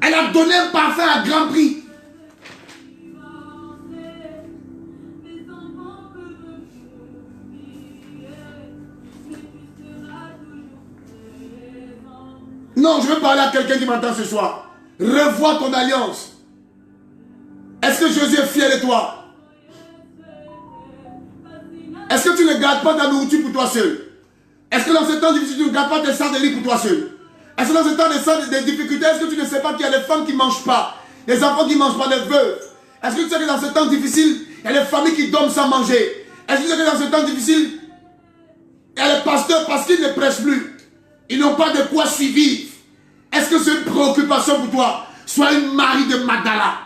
Elle a donné un parfum à grand prix. Non, je veux parler à quelqu'un qui m'entend ce soir. Revois ton alliance. Est-ce que Jésus est fier de toi? Est-ce que tu ne gardes pas ta nourriture pour toi seul? Est-ce que dans ce temps difficile, tu ne gardes pas tes sangs de lit pour toi seul? Est-ce que dans ce temps de difficultés, est-ce que tu ne sais pas qu'il y a des femmes qui ne mangent pas, des enfants qui ne mangent pas, des veuves? Est-ce que tu sais que dans ce temps difficile, il y a des familles qui dorment sans manger? Est-ce que tu sais que dans ce temps difficile, il y a des pasteurs parce qu'ils ne prêchent plus? Ils n'ont pas de quoi suivre. Est-ce que c'est une préoccupation pour toi? Sois une Marie de Magdala.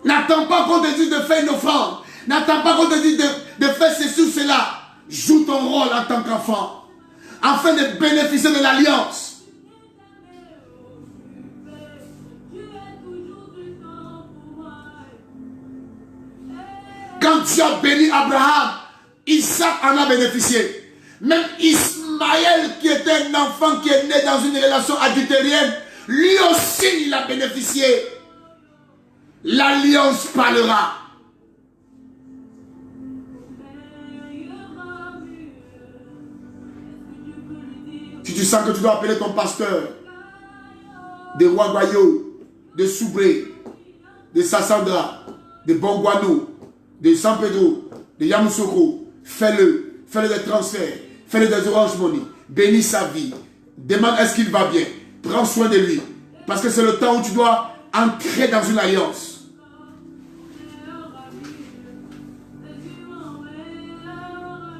N'attends pas qu'on te dise de faire une offrande. N'attends pas qu'on te dise de faire ceci ou cela. Joue ton rôle en tant qu'enfant, afin de bénéficier de l'alliance. Quand Dieu a béni Abraham, Isaac en a bénéficié. Même Ismaël, qui était un enfant qui est né dans une relation adultérienne, lui aussi il a bénéficié. L'alliance parlera. Si tu sens que tu dois appeler ton pasteur de Ouagayo, de Soubré, de Sassandra, de Bongouanou, de San Pedro, de Yamoussoukro, fais-le. Fais-le des transferts, fais-le des Orange Money, bénis sa vie, demande est-ce qu'il va bien, prends soin de lui. Parce que c'est le temps où tu dois entrer dans une alliance.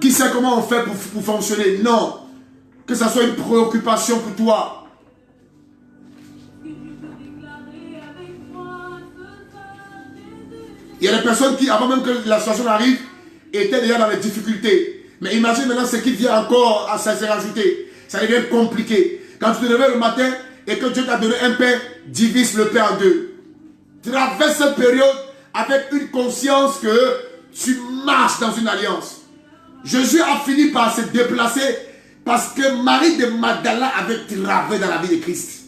Qui sait comment on fait pour fonctionner? Non. Que ça soit une préoccupation pour toi. Il y a des personnes qui, avant même que la situation arrive, étaient déjà dans les difficultés. Mais imagine maintenant ce qui vient encore à s'y rajouter. Ça devient compliqué. Quand tu te réveilles le matin et que Dieu t'a donné un pain, divise le pain en deux. Traverse cette période avec une conscience que tu marches dans une alliance. Jésus a fini par se déplacer parce que Marie de Magdala avait travaillé dans la vie de Christ.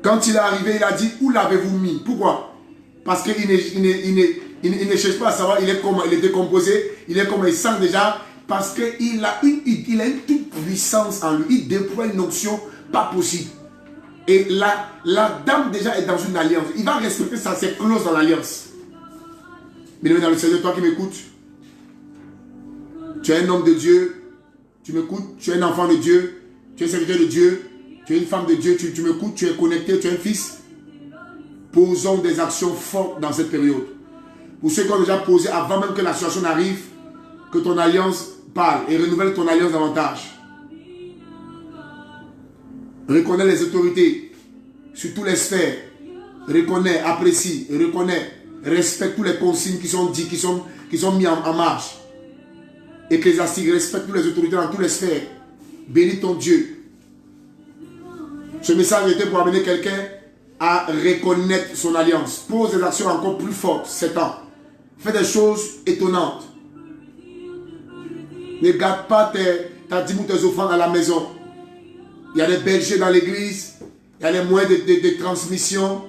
Quand il est arrivé, il a dit, où l'avez-vous mis? Pourquoi? Parce qu'il ne cherche pas à savoir, il est décomposé, il est comment, il sent déjà, parce qu'il a une toute puissance en lui, il déploie une onction pas possible. Et la dame déjà est dans une alliance, il va respecter ça, c'est close dans l'alliance. Mais dans le Seigneur, toi qui m'écoutes, tu es un homme de Dieu, tu m'écoutes, tu es un enfant de Dieu, tu es un serviteur de Dieu, tu es une femme de Dieu, tu m'écoutes, tu es connecté, tu es un fils. Posons des actions fortes dans cette période. Pour ceux qui ont déjà posé avant même que la situation n'arrive, que ton alliance parle et renouvelle ton alliance davantage. Reconnais les autorités sur toutes les sphères. Reconnais, apprécie, reconnais, respecte toutes les consignes qui sont dites, qui sont mises en marche. Ecclésiastique, respecte toutes les autorités dans toutes les sphères. Bénis ton Dieu. Ce message était pour amener quelqu'un à reconnaître son alliance. Pose des actions encore plus fortes, 7 ans. Fais des choses étonnantes. Ne garde pas ta dîme ou tes offrandes à la maison. Il y a des bergers dans l'église. Il y a des moyens de transmission.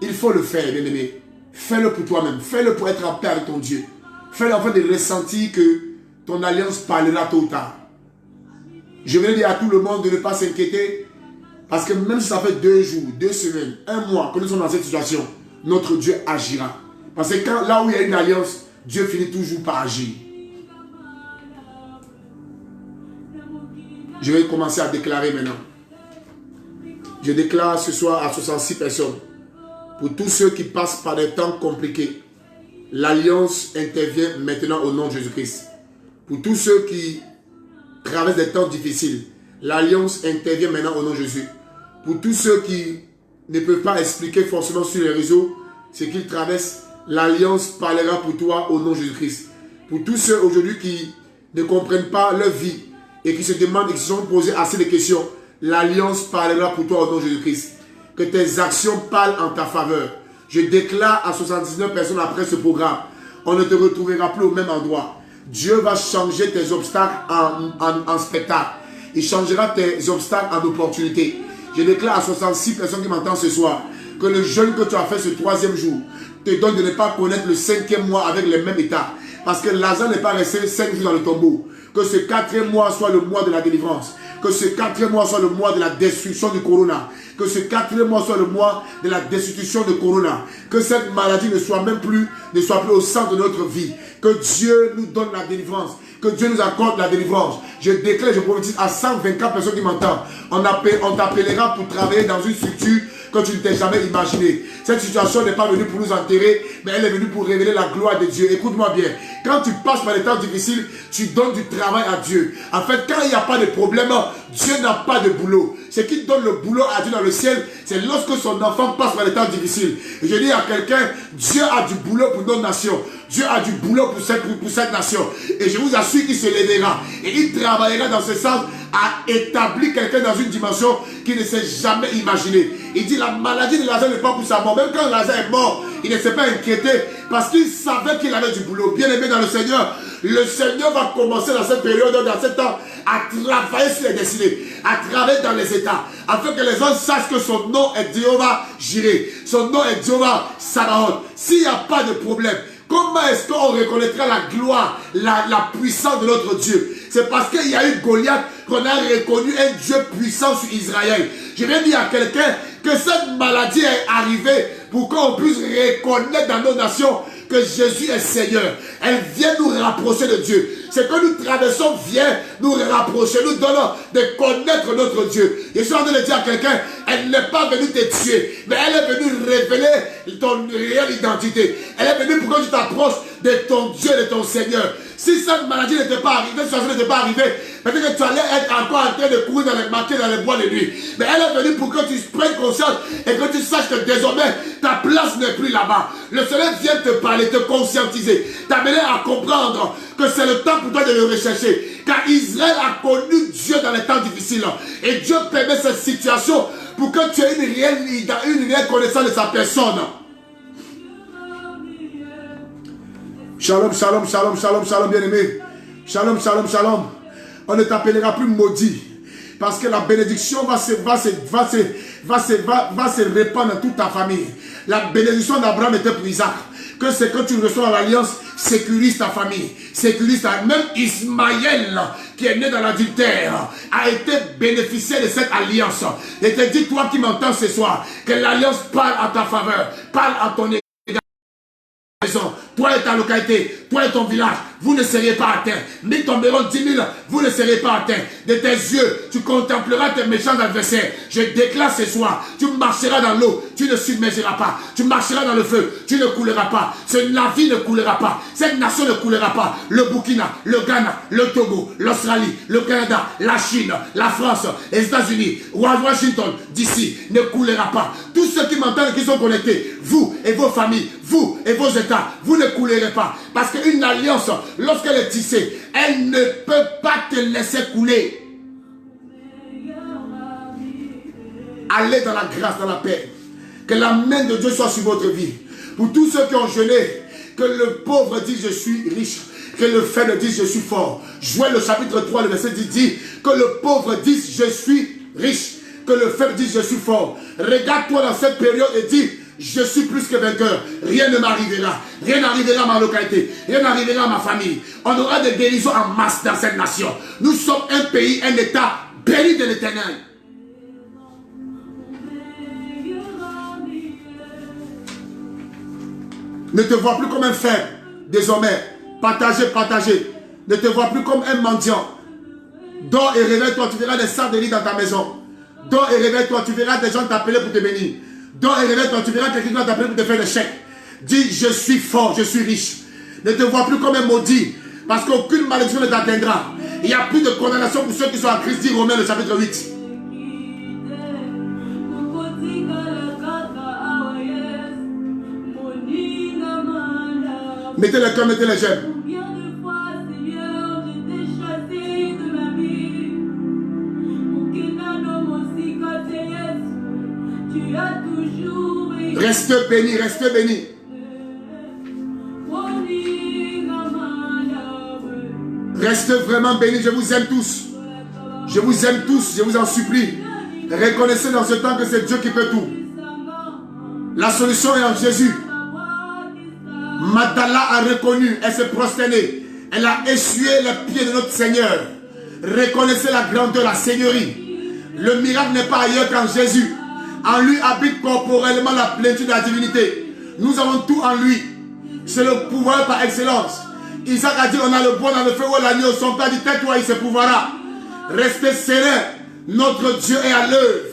Il faut le faire, bien aimé. Fais-le pour toi-même. Fais-le pour être en paix avec ton Dieu. Fais-le afin de ressentir que ton alliance parlera tôt ou tard. Je veux dire à tout le monde de ne pas s'inquiéter. Parce que même si ça fait 2 jours, 2 semaines, 1 mois que nous sommes dans cette situation, notre Dieu agira. Parce que là où il y a une alliance, Dieu finit toujours par agir. Je vais commencer à déclarer maintenant. Je déclare ce soir à 66 personnes. Pour tous ceux qui passent par des temps compliqués, l'alliance intervient maintenant au nom de Jésus-Christ. Pour tous ceux qui traversent des temps difficiles, l'alliance intervient maintenant au nom de Jésus. Pour tous ceux qui ne peuvent pas expliquer forcément sur les réseaux ce qu'ils traversent, l'Alliance parlera pour toi au nom de Jésus-Christ. Pour tous ceux aujourd'hui qui ne comprennent pas leur vie et qui se demandent et qui se sont posés assez de questions, l'Alliance parlera pour toi au nom de Jésus-Christ. Que tes actions parlent en ta faveur. Je déclare à 79 personnes après ce programme, on ne te retrouvera plus au même endroit. Dieu va changer tes obstacles en spectacle. Il changera tes obstacles en opportunités. Je déclare à 66 personnes qui m'entendent ce soir que le jeûne que tu as fait ce 3e jour te donne de ne pas connaître le 5e mois avec les mêmes états. Parce que Lazare n'est pas resté 5 jours dans le tombeau. Que ce 4e mois soit le mois de la délivrance. Que ce 4e mois soit le mois de la destruction du corona. Que ce 4e mois soit le mois de la destitution de corona. Que cette maladie ne soit plus au centre de notre vie. Que Dieu nous donne la délivrance. Que Dieu nous accorde la délivrance. Je déclare, je prophétise à 124 personnes qui m'entendent. On t'appellera pour travailler dans une structure que tu ne t'es jamais imaginé. Cette situation n'est pas venue pour nous enterrer, mais elle est venue pour révéler la gloire de Dieu. Écoute-moi bien. Quand tu passes par des temps difficiles, tu donnes du travail à Dieu. En fait, quand il n'y a pas de problème, Dieu n'a pas de boulot. Ce qui donne le boulot à Dieu dans le ciel, c'est lorsque son enfant passe par des temps difficiles. Et je dis à quelqu'un, Dieu a du boulot pour notre nation. Dieu a du boulot pour cette nation. Et je vous assure qu'il se lèvera. Et il travaillera dans ce sens à établir quelqu'un dans une dimension qu'il ne s'est jamais imaginé. Il dit la maladie de Lazare n'est pas pour sa mort. Même quand Lazare est mort, il ne s'est pas inquiété parce qu'il savait qu'il avait du boulot. Bien aimé dans le Seigneur va commencer dans cette période, dans ce temps, à travailler sur les destinées, à travailler dans les états, afin que les gens sachent que son nom est Jéhovah Jireh, son nom est Jéhovah Sabaoth. S'il n'y a pas de problème, comment est-ce qu'on reconnaîtra la gloire, la puissance de notre Dieu? C'est parce qu'il y a eu Goliath qu'on a reconnu un Dieu puissant sur Israël. Je viens dire à quelqu'un que cette maladie est arrivée pour qu'on puisse reconnaître dans nos nations que Jésus est Seigneur. Elle vient nous rapprocher de Dieu. Ce que nous traversons vient nous rapprocher, nous donne de connaître notre Dieu. Je suis en train de dire à quelqu'un, elle n'est pas venue te tuer, mais elle est venue révéler ton réelle identité. Elle est venue pour que tu t'approches de ton Dieu, de ton Seigneur. Si cette maladie n'était pas arrivée, cette situation n'était pas arrivée, peut-être que tu allais être encore en train de courir dans les marqués, dans les bois de nuit. Mais elle est venue pour que tu prennes conscience et que tu saches que désormais, ta place n'est plus là-bas. Le Seigneur vient te parler, te conscientiser, t'amener à comprendre que c'est le temps pour toi de le rechercher. Car Israël a connu Dieu dans les temps difficiles. Et Dieu permet cette situation pour que tu aies une réelle connaissance de sa personne. Shalom, shalom, shalom, shalom, shalom, bien-aimé. Shalom, shalom, shalom. On ne t'appellera plus maudit. Parce que la bénédiction va se répandre dans toute ta famille. La bénédiction d'Abraham était pour Isaac. Que ce que tu reçois dans l'alliance sécurise ta famille. Sécurise même Ismaël, qui est né dans l'adultère, a été bénéficiaire de cette alliance. Et te dis, toi qui m'entends ce soir, que l'alliance parle à ta faveur, parle à ton égard. Toi et ta localité, toi et ton village, vous ne serez pas atteints. Ni tomberont 10 000, vous ne serez pas atteints. De tes yeux, tu contempleras tes méchants adversaires. Je déclare ce soir, tu marcheras dans l'eau, tu ne submergeras pas. Tu marcheras dans le feu, tu ne couleras pas. Ce navire ne coulera pas. Cette nation ne coulera pas. Le Burkina, le Ghana, le Togo, l'Australie, le Canada, la Chine, la France, les États-Unis, Washington, d'ici, ne coulera pas. Tous ceux qui m'entendent et qui sont connectés, vous et vos familles, vous et vos États, vous ne coulerez pas. Parce qu'une alliance, lorsqu'elle est tissée, elle ne peut pas te laisser couler. Allez dans la grâce, dans la paix. Que la main de Dieu soit sur votre vie. Pour tous ceux qui ont jeûné, que le pauvre dise je suis riche. Que le faible dise je suis fort. Joël le chapitre 3, le verset 10 dit que le pauvre dise je suis riche. Que le faible dise je suis fort. Regarde-toi dans cette période et dis je suis plus que vainqueur. Rien ne m'arrivera. Rien n'arrivera à ma localité. Rien n'arrivera à ma famille. On aura des guérisons en masse dans cette nation. Nous sommes un pays, un État béni de l'Éternel. Ne te vois plus comme un faible. Désormais, partagez. Ne te vois plus comme un mendiant. Dors et réveille-toi, tu verras des sables de lit dans ta maison. Dors et réveille-toi, tu verras des gens t'appeler pour te bénir. Dors et réveille-toi, tu verras quelqu'un qui va t'appeler pour te faire des chèques. Dis, je suis fort, je suis riche. Ne te vois plus comme un maudit, parce qu'aucune malédiction ne t'atteindra. Il n'y a plus de condamnation pour ceux qui sont en Christ, dit Romains le chapitre 8. Mettez le cœur, mettez les j'aime. Combien de fois, Seigneur, j'étais chassé de ma vie. Aucun homme aussi côté Yesu, tu as toujours été. Restez bénis, restez bénis. Restez vraiment bénis, je vous aime tous. Je vous aime tous, je vous en supplie. Reconnaissez dans ce temps que c'est Dieu qui peut tout. La solution est en Jésus. Madala a reconnu, elle s'est prosternée. Elle a essuyé les pieds de notre Seigneur. Reconnaissez la grandeur, la seigneurie. Le miracle n'est pas ailleurs qu'en Jésus. En lui habite corporellement la plénitude de la divinité. Nous avons tout en lui. C'est le pouvoir par excellence. Isaac a dit, on a le bois dans le feu où l'agneau. Son père dit, tais-toi, il se pouvoira. Restez serein. Notre Dieu est à l'œuvre.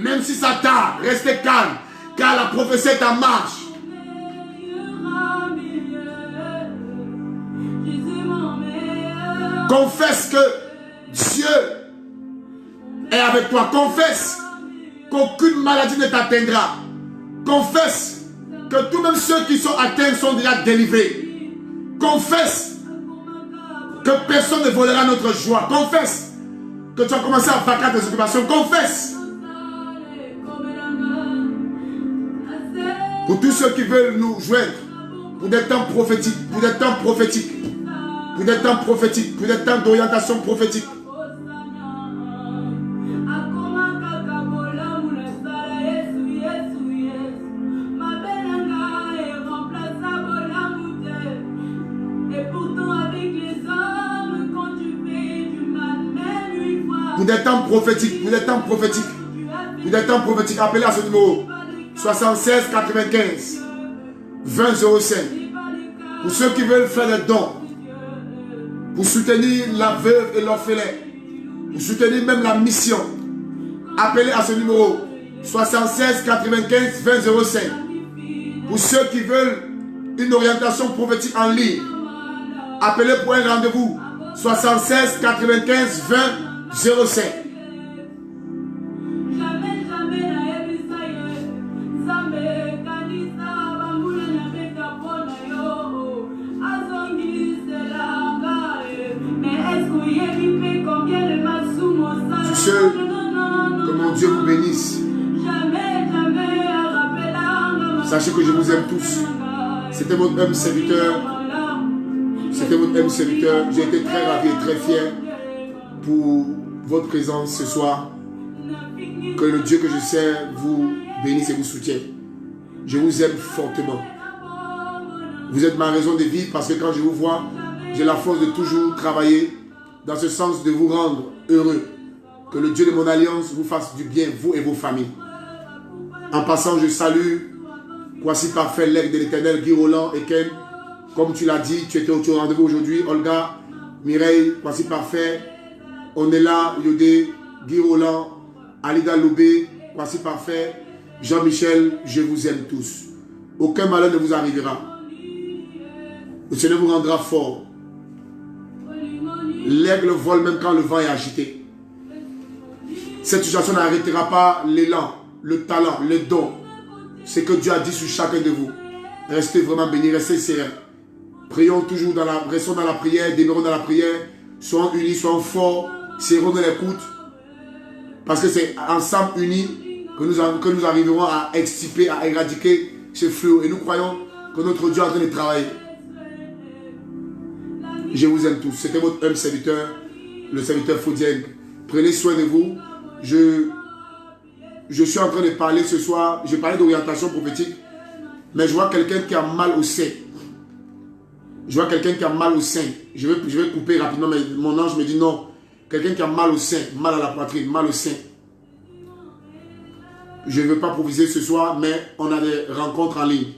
Même si ça tarde, restez calme. Car la prophétie est en marche. Confesse que Dieu est avec toi. Confesse qu'aucune maladie ne t'atteindra. Confesse que tous même ceux qui sont atteints sont déjà délivrés. Confesse que personne ne volera notre joie. Confesse que tu as commencé à vaquer tes occupations. Confesse. Pour tous ceux qui veulent nous joindre, pour des temps prophétiques, pour des temps prophétiques, pour des temps prophétiques, pour des temps d'orientation prophétique. Pour des temps prophétiques, pour des temps prophétiques, pour des temps prophétiques, appelez à ce numéro 76 95 20 05. Pour ceux qui veulent faire des dons, pour soutenir la veuve et l'orphelin, pour soutenir même la mission, appelez à ce numéro 76 95 20 05. Pour ceux qui veulent une orientation prophétique en ligne, appelez pour un rendez-vous 76 95 20 05. Je suis sûr que mon Dieu vous bénisse. Sachez que je vous aime tous. C'était votre homme serviteur. C'était votre homme serviteur. J'ai été très ravi et très fier pour votre présence ce soir. Que le Dieu que je sers vous bénisse et vous soutienne. Je vous aime fortement. Vous êtes ma raison de vivre parce que quand je vous vois, j'ai la force de toujours travailler dans ce sens de vous rendre heureux. Que le Dieu de mon alliance vous fasse du bien, vous et vos familles. En passant, je salue Voici parfait, l'aigle de l'Éternel, Guy Roland et Ken. Comme tu l'as dit, tu étais au rendez-vous aujourd'hui. Olga, Mireille, voici parfait. Onela, Yodé, Guy Roland, Alida Loubé, voici parfait. Jean-Michel, je vous aime tous. Aucun malheur ne vous arrivera. Le Seigneur vous rendra fort. L'aigle vole même quand le vent est agité. Cette situation n'arrêtera pas l'élan, le talent, le don. C'est que Dieu a dit sur chacun de vous. Restez vraiment bénis, restez sereins. Prions toujours restons dans la prière, demeurons dans la prière. Soyons unis, soyons forts, serrons dans l'écoute. Parce que c'est ensemble unis que nous arriverons à extirper, à éradiquer ce fléau. Et nous croyons que notre Dieu est en train de travailler. Je vous aime tous. C'était votre homme serviteur, le serviteur Fodieng. Prenez soin de vous. Je suis en train de parler ce soir. Je parlais d'orientation prophétique. Mais je vois quelqu'un qui a mal au sein. Je vois quelqu'un qui a mal au sein. Je vais couper rapidement, mais mon ange me dit non. Quelqu'un qui a mal au sein, mal à la poitrine, mal au sein. Je ne veux pas proviser ce soir, mais on a des rencontres en ligne.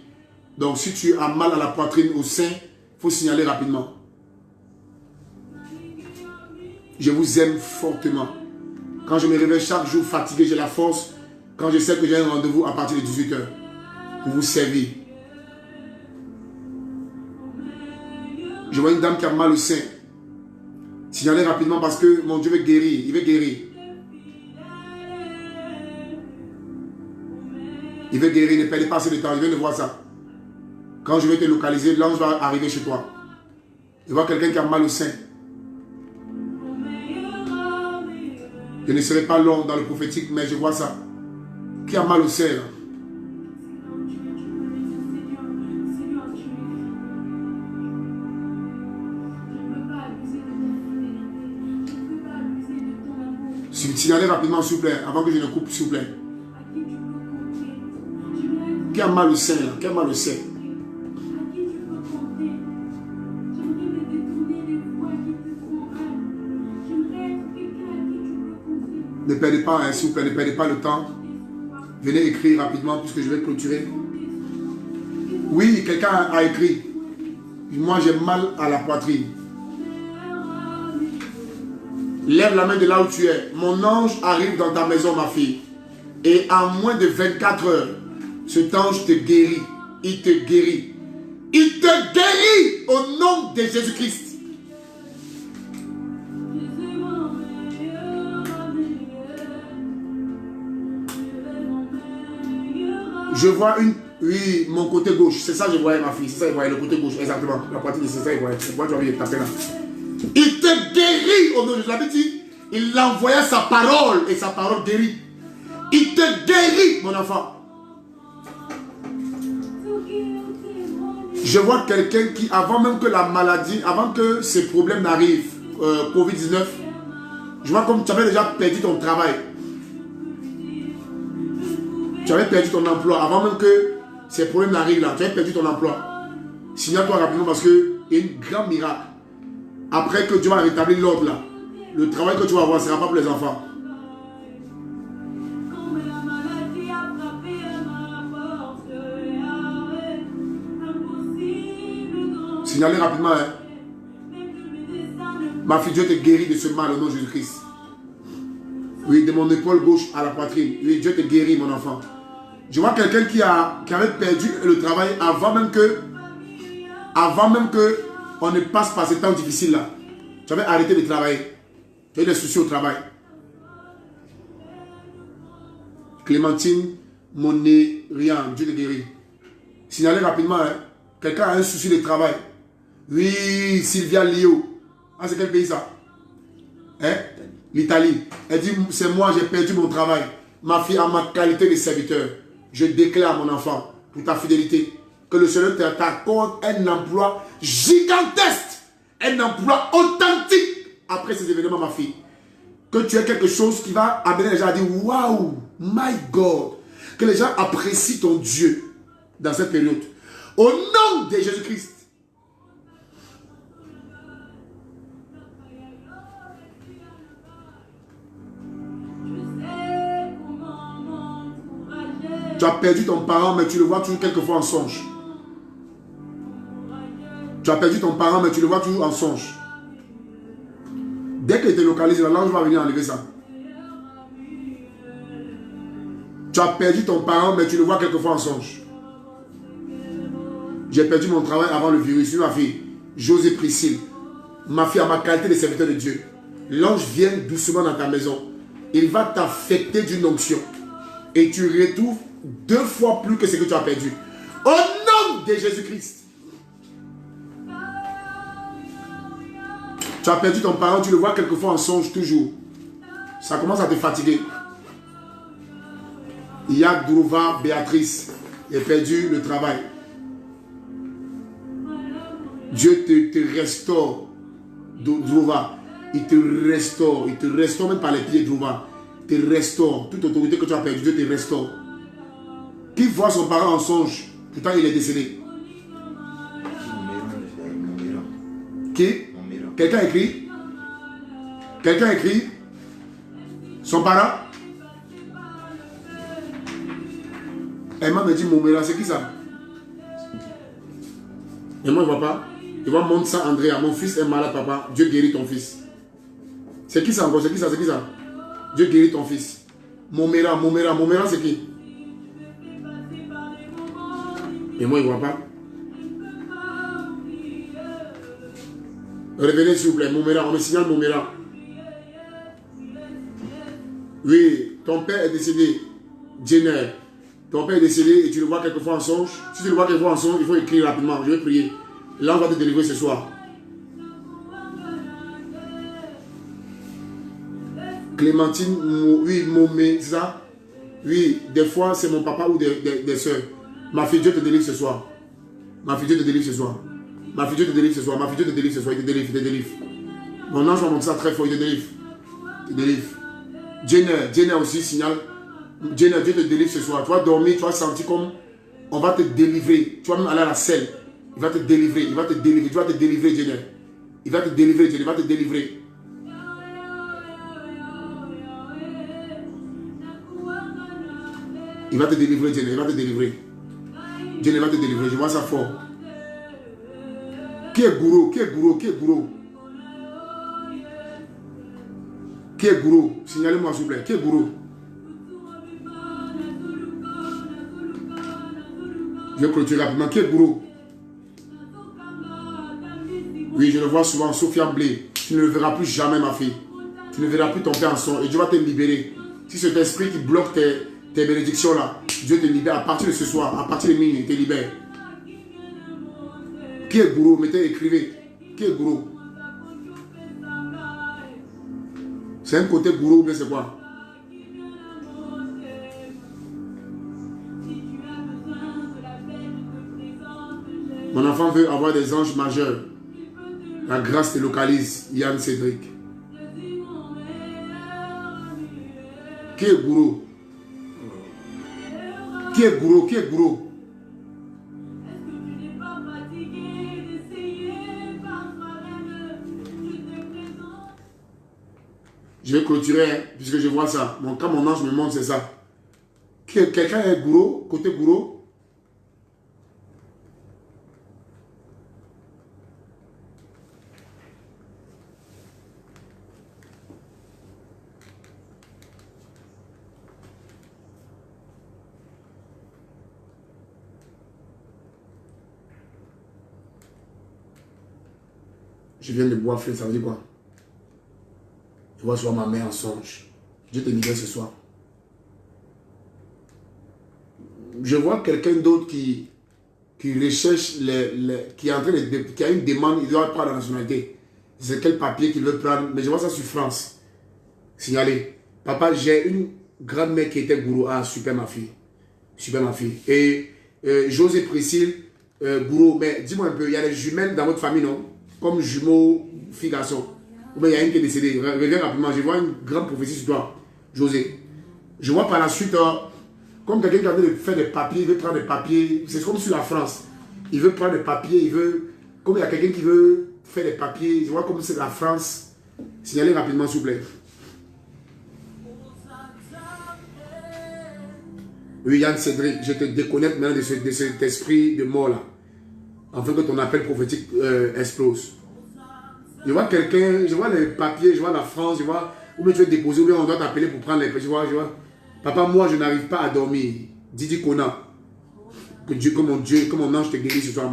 Donc si tu as mal à la poitrine, au sein, il faut signaler rapidement. Je vous aime fortement. Quand je me réveille chaque jour fatigué, j'ai la force. Quand je sais que j'ai un rendez-vous à partir de 18 h pour vous servir. Je vois une dame qui a mal au sein. Signalez rapidement parce que mon Dieu veut guérir. Il veut guérir. Il veut guérir. Ne perdez pas assez de temps. Je viens de voir ça. Quand je vais te localiser, l'ange va arriver chez toi. Il voit quelqu'un qui a mal au sein. Je ne serai pas long dans le prophétique, mais je vois ça. Qui a mal au sein là? Signalez rapidement, s'il vous plaît, avant que je ne coupe, s'il vous plaît. Qui a mal au sein là? Qui a mal au sein? Ne perdez pas, hein, s'il vous plaît, ne perdez pas le temps. Venez écrire rapidement puisque je vais clôturer. Oui, quelqu'un a écrit. Moi, j'ai mal à la poitrine. Lève la main de là où tu es. Mon ange arrive dans ta maison, ma fille. Et en moins de 24 heures, cet ange te guérit. Il te guérit. Il te guérit au nom de Jésus-Christ. Je vois une... Oui, mon côté gauche. C'est ça que je voyais, ma fille. C'est ça que je voyais, le côté gauche. Exactement. La poitrine, c'est ça que je voyais. C'est pourquoi tu as envie de taper là. Il te guérit au nom de Jésus. Je l'avais dit. Il envoyait sa parole et sa parole guérit. Il te guérit, mon enfant. Je vois quelqu'un qui, avant même que la maladie, avant que ces problèmes n'arrivent, Covid-19, je vois comme tu avais déjà perdu ton travail. Tu avais perdu ton emploi avant même que ces problèmes n'arrivent là. Tu avais perdu ton emploi. Signale-toi rapidement parce qu'il y a une grande miracle. Après que Dieu va rétablir l'ordre là, le travail que tu vas avoir ne sera pas pour les enfants. Signalez rapidement. Hein. Ma fille, Dieu te guérit de ce mal au nom de Jésus-Christ. Oui, de mon épaule gauche à la poitrine. Oui, Dieu te guérit, mon enfant. Je vois quelqu'un qui avait perdu le travail avant même que on ne passe par ces temps difficiles là. Tu avais arrêté de travailler. Tu as eu des soucis au travail. Clémentine, Monet, rien, Dieu te guérit. Signalez rapidement, hein. Quelqu'un a un souci de travail. Oui, Sylvia Lio. Ah, c'est quel pays ça? Hein? L'Italie. Elle dit, c'est moi, j'ai perdu mon travail. Ma fille, a ma qualité de serviteur, je déclare, mon enfant, pour ta fidélité, que le Seigneur t'accorde un emploi gigantesque, un emploi authentique après ces événements, ma fille. Que tu aies quelque chose qui va amener les gens à dire, waouh, my God. Que les gens apprécient ton Dieu dans cette période. Au nom de Jésus-Christ. Tu as perdu ton parent, mais tu le vois toujours quelquefois en songe. Tu as perdu ton parent, mais tu le vois toujours en songe. Dès qu'il te localise, l'ange va venir enlever ça. Tu as perdu ton parent, mais tu le vois quelquefois en songe. J'ai perdu mon travail avant le virus. Ma fille, José Priscille, ma fille a ma qualité de serviteur de Dieu. L'ange vient doucement dans ta maison. Il va t'affecter d'une onction. Et tu retrouves 2 fois plus que ce que tu as perdu. Au nom de Jésus-Christ. Tu as perdu ton parent, tu le vois quelquefois en songe toujours. Ça commence à te fatiguer. Il y a Drouva Béatrice. Il a perdu le travail. Dieu te restaure. Drouva. Il te restaure même par les pieds, Drouva. Te restaure. Toute autorité que tu as perdue, Dieu te restaure. Qui voit son parent en songe, pourtant il est décédé. Qui? Quelqu'un écrit? Quelqu'un écrit? Son parent? Emma me dit Momera, c'est qui ça? Et moi je ne vois pas. Je vois Monsa Andrea, mon fils est malade, papa. Dieu guérit ton fils. C'est qui ça encore? C'est qui ça? C'est qui ça? Dieu guérit ton fils. Momera, c'est qui? Et moi, il ne voit pas. Revenez s'il vous plaît, Momera, on me signale Momera. Oui, ton père est décédé. Jenner. Ton père est décédé et tu le vois quelquefois en songe. Si tu le vois quelquefois en songe, il faut écrire rapidement. Je vais prier. Là, on va te délivrer ce soir. Clémentine, oui, Momé, c'est ça? Oui, des fois, c'est mon papa ou des soeurs. Ma fille, Dieu te délivre ce soir. Ma fille, Dieu te délivre ce soir. Ma fille, Dieu te délivre ce soir. Ma fille, Dieu te délivre ce soir. Il te délivre, il te délivre. Mon ange va monter ça très fort, il te délivre. Il te délivre. Jenner aussi signale. Jenner, Dieu te délivre ce soir. Tu vas dormir, tu vas sentir comme on va te délivrer. Tu vas même aller à la selle. Il va te délivrer, il va te délivrer. Tu vas te délivrer, Jenner. Il va te délivrer, Jenner. Il va te délivrer. Il va te délivrer, Jenner. Il va te délivrer. Jenner va te délivrer. Je vois ça fort. Qui est gourou? Qui est gourou? Qui est gourou? Qui est gourou? Signalez-moi s'il vous plaît. Qui est gourou? Je vais clôturer rapidement. Qui est gourou? Oui, je le vois souvent. Sophia Blé. Tu ne le verras plus jamais, ma fille. Tu ne verras plus ton père en son. Et Dieu va te libérer. Si cet esprit qui bloque tes bénédictions là, Dieu te libère à partir de ce soir. À partir de minuit, il te libère. Qui est gourou? Mettez, écrivez. Qui est gourou? C'est un côté gourou, mais c'est quoi? Mon enfant veut avoir des anges majeurs. La grâce te localise. Yann Cédric. Qui est gourou? Qui est gourou? Qui est gourou? Je vais clôturer, hein, puisque je vois ça. Quand mon ange me montre, c'est ça. Quelqu'un est gourou, côté gourou? Je viens de boire, frère, ça veut dire quoi? Je vois souvent ma mère en songe. Dieu te libère ce soir. Je vois quelqu'un d'autre qui recherche, qui est en train qui a une demande, il doit prendre la nationalité. C'est quel papier qu'il veut prendre, mais je vois ça sur France. Signalé. Papa, j'ai une grand-mère qui était gourou. Ah, super ma fille. Super ma fille. Et José Priscille, gourou. Mais dis-moi un peu, il y a des jumelles dans votre famille, non? Comme jumeaux, fille, garçon. Ou bien il y a une qui est décédée. Reviens rapidement. Je vois une grande prophétie sur toi, José. Je vois par la suite, comme quelqu'un qui a envie de faire des papiers, il veut prendre des papiers. C'est comme sur la France. Il veut prendre des papiers, il veut. Comme il y a quelqu'un qui veut faire des papiers, je vois comme c'est la France. Signalez rapidement, s'il vous plaît. Oui, Yann Cédric, je te déconnecte maintenant de cet esprit de mort là. Afin que ton appel prophétique explose. Je vois quelqu'un, je vois les papiers, je vois la France, je vois où tu veux déposer, ou bien on doit t'appeler pour prendre les papiers. Je vois. Papa, moi je n'arrive pas à dormir. Didi Conan. Que Dieu, comme mon ange te guérit ce soir,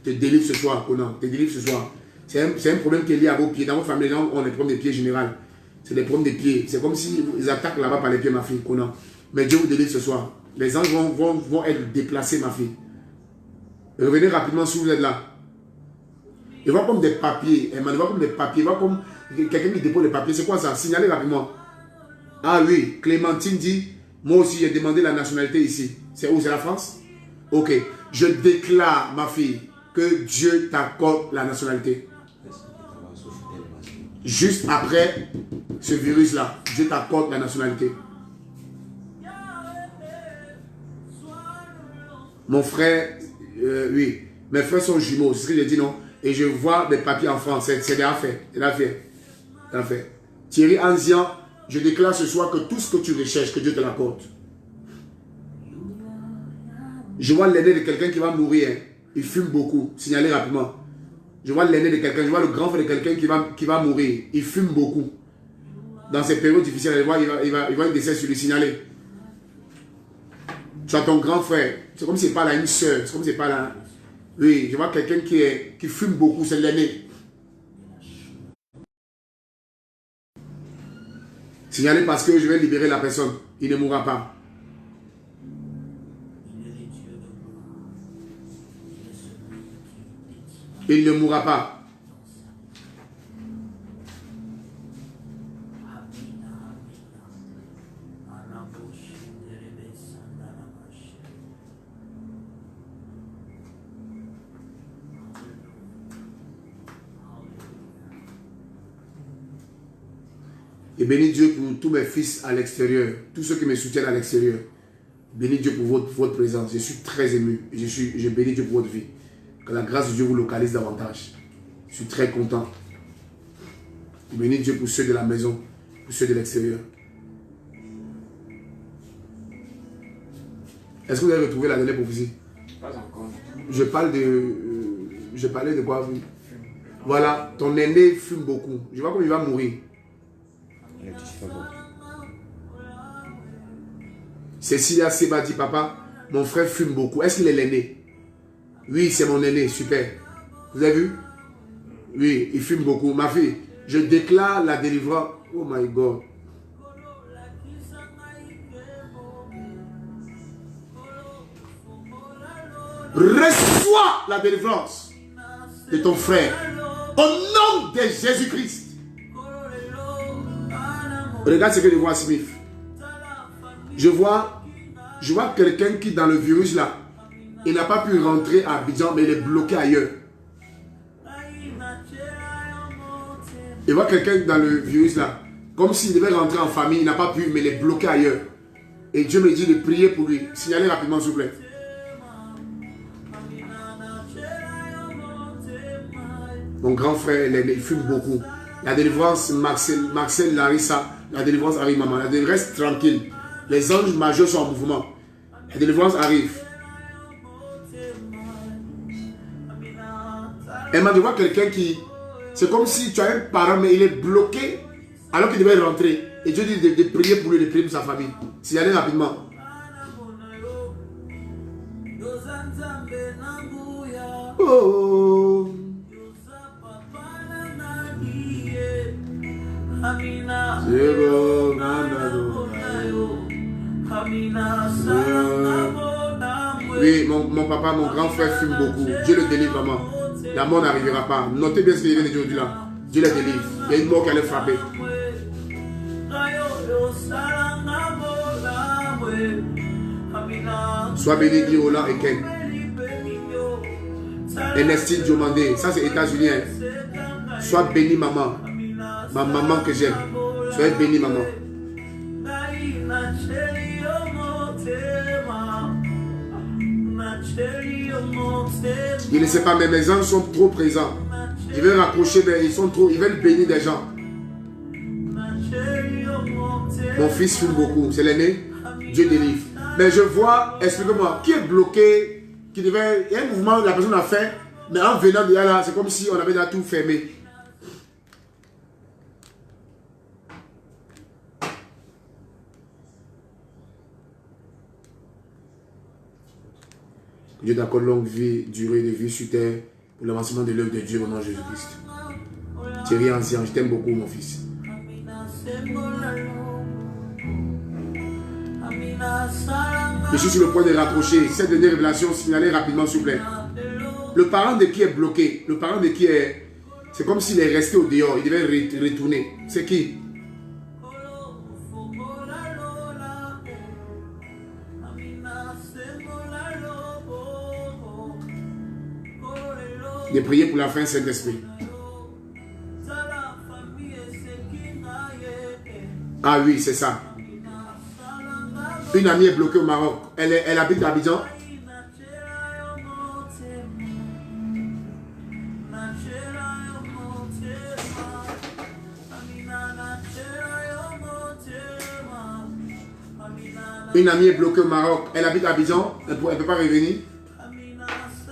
te délivre ce soir, Conan, te délivre ce soir. C'est un problème qui est lié à vos pieds. Dans votre famille, on a des problèmes des pieds général. C'est des problèmes des pieds. C'est comme si ils attaquent là-bas par les pieds, ma fille, Conan. Mais Dieu vous délivre ce soir. Les anges vont être déplacés, ma fille. Revenez rapidement si vous êtes là. Il va comme des papiers. Il va comme des papiers. Il va comme quelqu'un qui dépose les papiers. C'est quoi ça? Signalez rapidement. Ah oui, Clémentine dit, moi aussi j'ai demandé la nationalité ici. C'est où? C'est la France? Ok. Je déclare, ma fille, que Dieu t'accorde la nationalité. Juste après ce virus-là, Dieu t'accorde la nationalité. Mon frère, oui, mes frères sont jumeaux, c'est ce que j'ai dit, non? Et je vois des papiers en France, c'est déjà fait, c'est déjà fait. Thierry Anzian, je déclare ce soir que tout ce que tu recherches, que Dieu te l'accorde. Je vois l'aîné de quelqu'un qui va mourir, hein. Il fume beaucoup, signalez rapidement. Je vois l'aîné de quelqu'un, je vois le grand frère de quelqu'un qui va mourir, il fume beaucoup. Dans ces périodes difficiles, il va être décès sur lui, signaler. Tu as ton grand frère, c'est comme si c'est pas là une soeur, c'est comme si c'est pas là. Oui, je vois quelqu'un qui fume beaucoup, c'est l'aîné. Signalez parce que je vais libérer la personne, il ne mourra pas. Il ne mourra pas. Et bénis Dieu pour tous mes fils à l'extérieur, tous ceux qui me soutiennent à l'extérieur. Bénis Dieu pour votre présence. Je suis très ému. Je bénis Dieu pour votre vie. Que la grâce de Dieu vous localise davantage. Je suis très content. Je bénis Dieu pour ceux de la maison, pour ceux de l'extérieur. Est-ce que vous avez retrouvé la dernière prophétie? Pas encore. Je parlais de quoi? Voilà, ton aîné fume beaucoup. Je vois comme il va mourir. Cécilia Seba dit, papa, mon frère fume beaucoup. Est-ce qu'il est l'aîné? Oui, c'est mon aîné, super. Vous avez vu? Oui, il fume beaucoup. Ma fille, je déclare la délivrance. Oh my God. Reçois la délivrance de ton frère. Au nom de Jésus-Christ. Regarde ce que je vois, Smith. Je vois quelqu'un qui, dans le virus là, il n'a pas pu rentrer à Abidjan, mais il est bloqué ailleurs. Je vois quelqu'un dans le virus là, comme s'il devait rentrer en famille, il n'a pas pu, mais il est bloqué ailleurs. Et Dieu me dit de prier pour lui. Signalez rapidement, s'il vous plaît. Mon grand frère, il fume beaucoup. La délivrance, Marcel Larissa, la délivrance arrive, maman. La délivrance, reste tranquille. Les anges majeurs sont en mouvement. La délivrance arrive. Emma, je vois quelqu'un qui... C'est comme si tu as un parent, mais il est bloqué alors qu'il devait rentrer. Et Dieu dit de prier pour lui, de prier pour sa famille. Signalez rapidement. Oh. Oui, mon papa, mon grand frère fume beaucoup. Dieu le délivre, maman. La mort n'arrivera pas. Notez bien ce qu'il vient de dire aujourd'hui là. Dieu le délivre. Il y a une mort qui allait frapper. Sois béni, dit Roland et Ken. Ernestine Diomandé, ça c'est États-Unis. Hein. Sois béni, maman. Ma maman que j'aime. Soyez béni, maman. Je ne sais pas, mais mes anges sont trop présents. Ils veulent raccrocher, mais ils veulent bénir des gens. Mon fils fume beaucoup, c'est l'aîné. Dieu délivre. Mais je vois, expliquez-moi, qui est bloqué, qui devait. Il y a un mouvement, la personne a fait, mais en venant de là, c'est comme si on avait déjà tout fermé. Que Dieu t'accorde longue vie, durée de vie sur terre pour l'avancement de l'œuvre de Dieu au nom de Jésus-Christ. Thierry Ancien, je t'aime beaucoup, mon fils. Je suis sur le point de raccrocher. Cette dernière révélation, signalez rapidement, s'il vous plaît. Le parent de qui est bloqué, le parent de qui est... C'est comme s'il est resté au dehors, il devait retourner. C'est qui? De prier pour la fin Saint-Esprit. Ah oui, c'est ça. Une amie est bloquée au Maroc. Elle habite à Abidjan. Une amie est bloquée au Maroc. Elle habite à Abidjan. Elle ne peut pas revenir.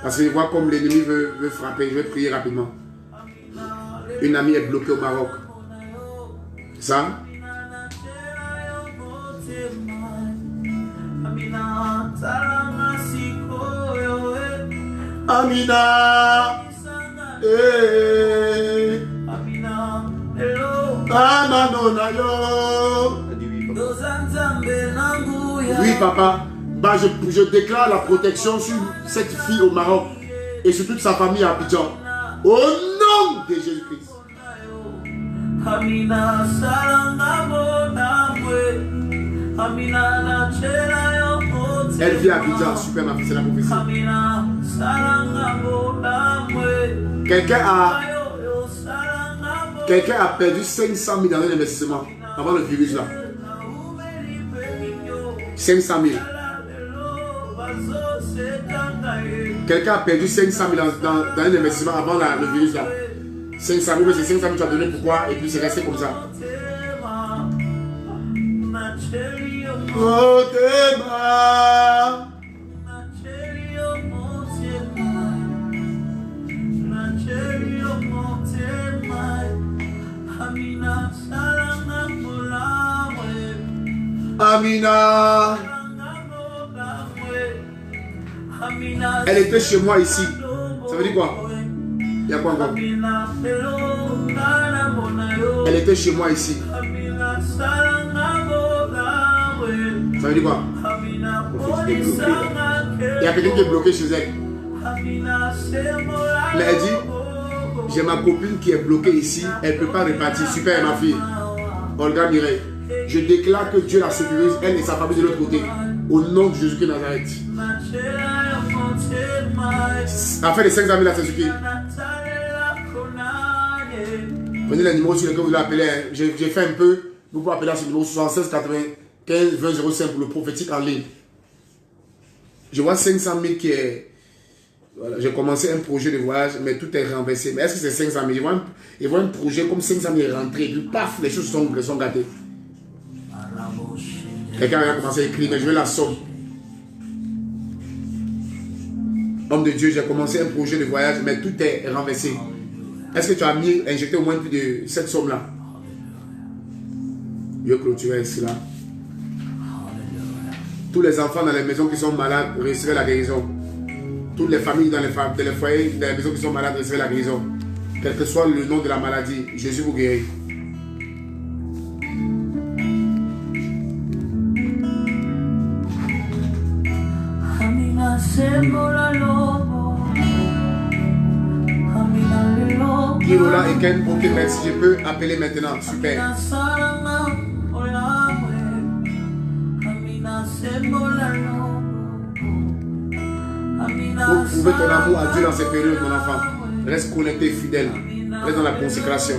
Parce que je vois comme l'ennemi veut frapper. Je vais prier rapidement. Une amie est bloquée au Maroc. Ça? Amina. Oui, papa. Bah, je déclare la protection sur cette fille au Maroc et sur toute sa famille à Abidjan. Au nom de Jésus-Christ. Elle vit à Abidjan. Super, ma fille, c'est la prophétie. Quelqu'un a perdu 500 000 dans un investissement avant le virus là. 500 000. Quelqu'un a perdu 500 000 dans un investissement avant le virus là. 500 000, mais c'est 500 000 tu as donné pourquoi et puis c'est resté comme ça. Oh, Amina. Elle était chez moi ici. Ça veut dire quoi? Il y a quoi encore? Elle était chez moi ici. Ça veut dire quoi? Il y a quelqu'un qui est bloqué chez elle. Mais elle dit, j'ai ma copine qui est bloquée ici. Elle ne peut pas repartir. Super, ma fille. Olga Mireille. Je déclare que Dieu la sécurise, elle et sa famille de l'autre côté. Au nom de Jésus-Christ Nazareth. Afin de 500 000 là, c'est ce qui. Prenez le numéro sur lequel vous l'avez appelé. J'ai fait un peu. Vous pouvez appeler à ce numéro 76 95 20 05 pour le prophétique en ligne. Je vois 500 000 qui est. Voilà, j'ai commencé un projet de voyage, mais tout est renversé. Mais est-ce que c'est 500 000? Ils voient un projet comme 500 000 est rentré, puis paf, les choses sont gâtées. Quelqu'un a commencé à écrire, mais je veux la somme. Homme de Dieu, j'ai commencé un projet de voyage, mais tout est renversé. Est-ce que tu as injecté au moins plus de cette somme-là? Je vais clôturer cela. Tous les enfants dans les maisons qui sont malades recevaient la guérison. Toutes les familles dans les foyers, dans les maisons qui sont malades recevaient la guérison. Quel que soit le nom de la maladie, Jésus vous guérit. Kirola et Ken, ok, merci, je peux appeler maintenant. Super. Vous pouvez ton amour à Dieu dans ces périodes, mon enfant. Reste connecté, fidèle. Reste dans la consécration.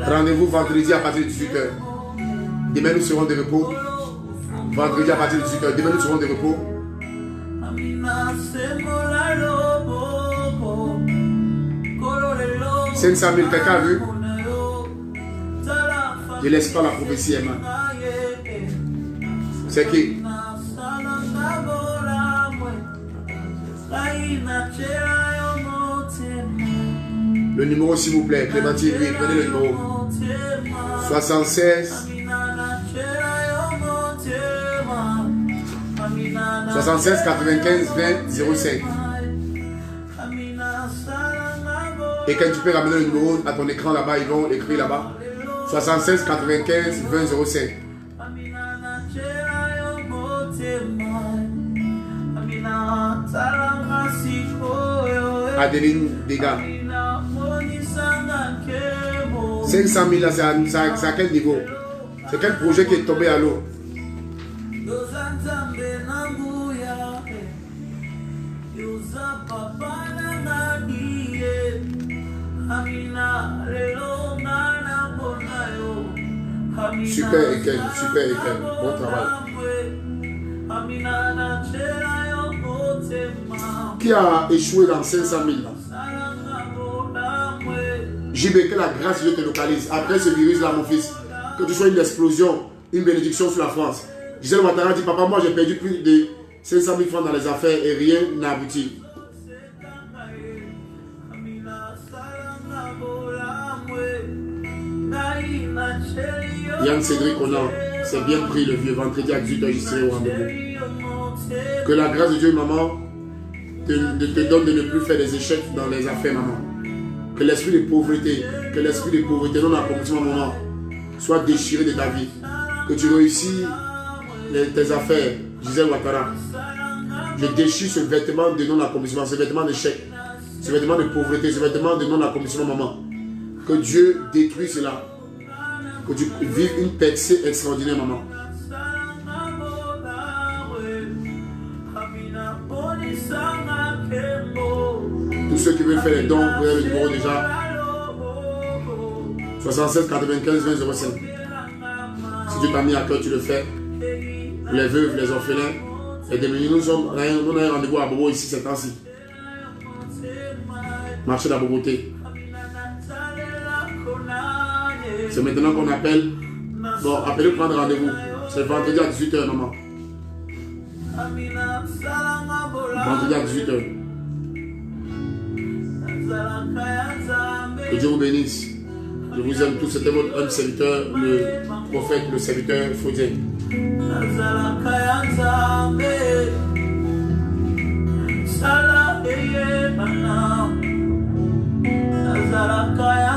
Rendez-vous vendredi à partir de 18h. Demain, nous serons de repos. Vendredi à partir de 18h. Demain, nous serons de repos. 500 000, quelqu'un a vu? Je laisse pas la prophétie, Emma. C'est qui? Le numéro, s'il vous plaît, Clémentine, oui, prenez le numéro. 76 95 20 05. Et quand tu peux ramener le numéro à ton écran là-bas, ils vont écrire là-bas. 76 95 20 05. Adeline Dega. 500 000 là, c'est à quel niveau? C'est quel projet qui est tombé à l'eau? Super Eken, super Eken, bon travail. Qui a échoué dans 500 000 là? JB, que la grâce de Dieu te localise. Après ce virus là, mon fils, que tu sois une explosion, une bénédiction sur la France. Gisèle Ouattara dit, papa, moi j'ai perdu plus de 500 000 francs dans les affaires et rien n'a abouti. Yann Cédric Onan, c'est bien pris le vieux vendredi à 18h, je serai au rendez-vous. Que la grâce de Dieu, maman, te donne de ne plus faire des échecs dans les affaires, maman. Que l'esprit de pauvreté, non accomplissement, maman, soit déchiré de ta vie. Que tu réussis tes affaires, Gisèle Ouattara. Je déchire ce vêtement de non-accomplissement, ce vêtement d'échec, ce vêtement de pauvreté, ce vêtement de non-accomplissement, maman. Que Dieu détruise cela. Que tu vives une percée extraordinaire, maman. Tous ceux qui veulent faire les dons, vous avez le numéro déjà. 76 95 20 05. Si Dieu t'a mis à cœur, tu le fais. Pour les veuves, les orphelins, les démunis. Nous avons un rendez-vous à Bobo ici, ces temps-ci. Marché de la Boboté. C'est maintenant qu'on appelle. Bon, appelez pour prendre rendez-vous. C'est vendredi à 18h, maman. Vendredi à 18h. Que Dieu vous bénisse. Je vous aime tous. C'était votre homme serviteur, le prophète, le serviteur Faudien. Nazala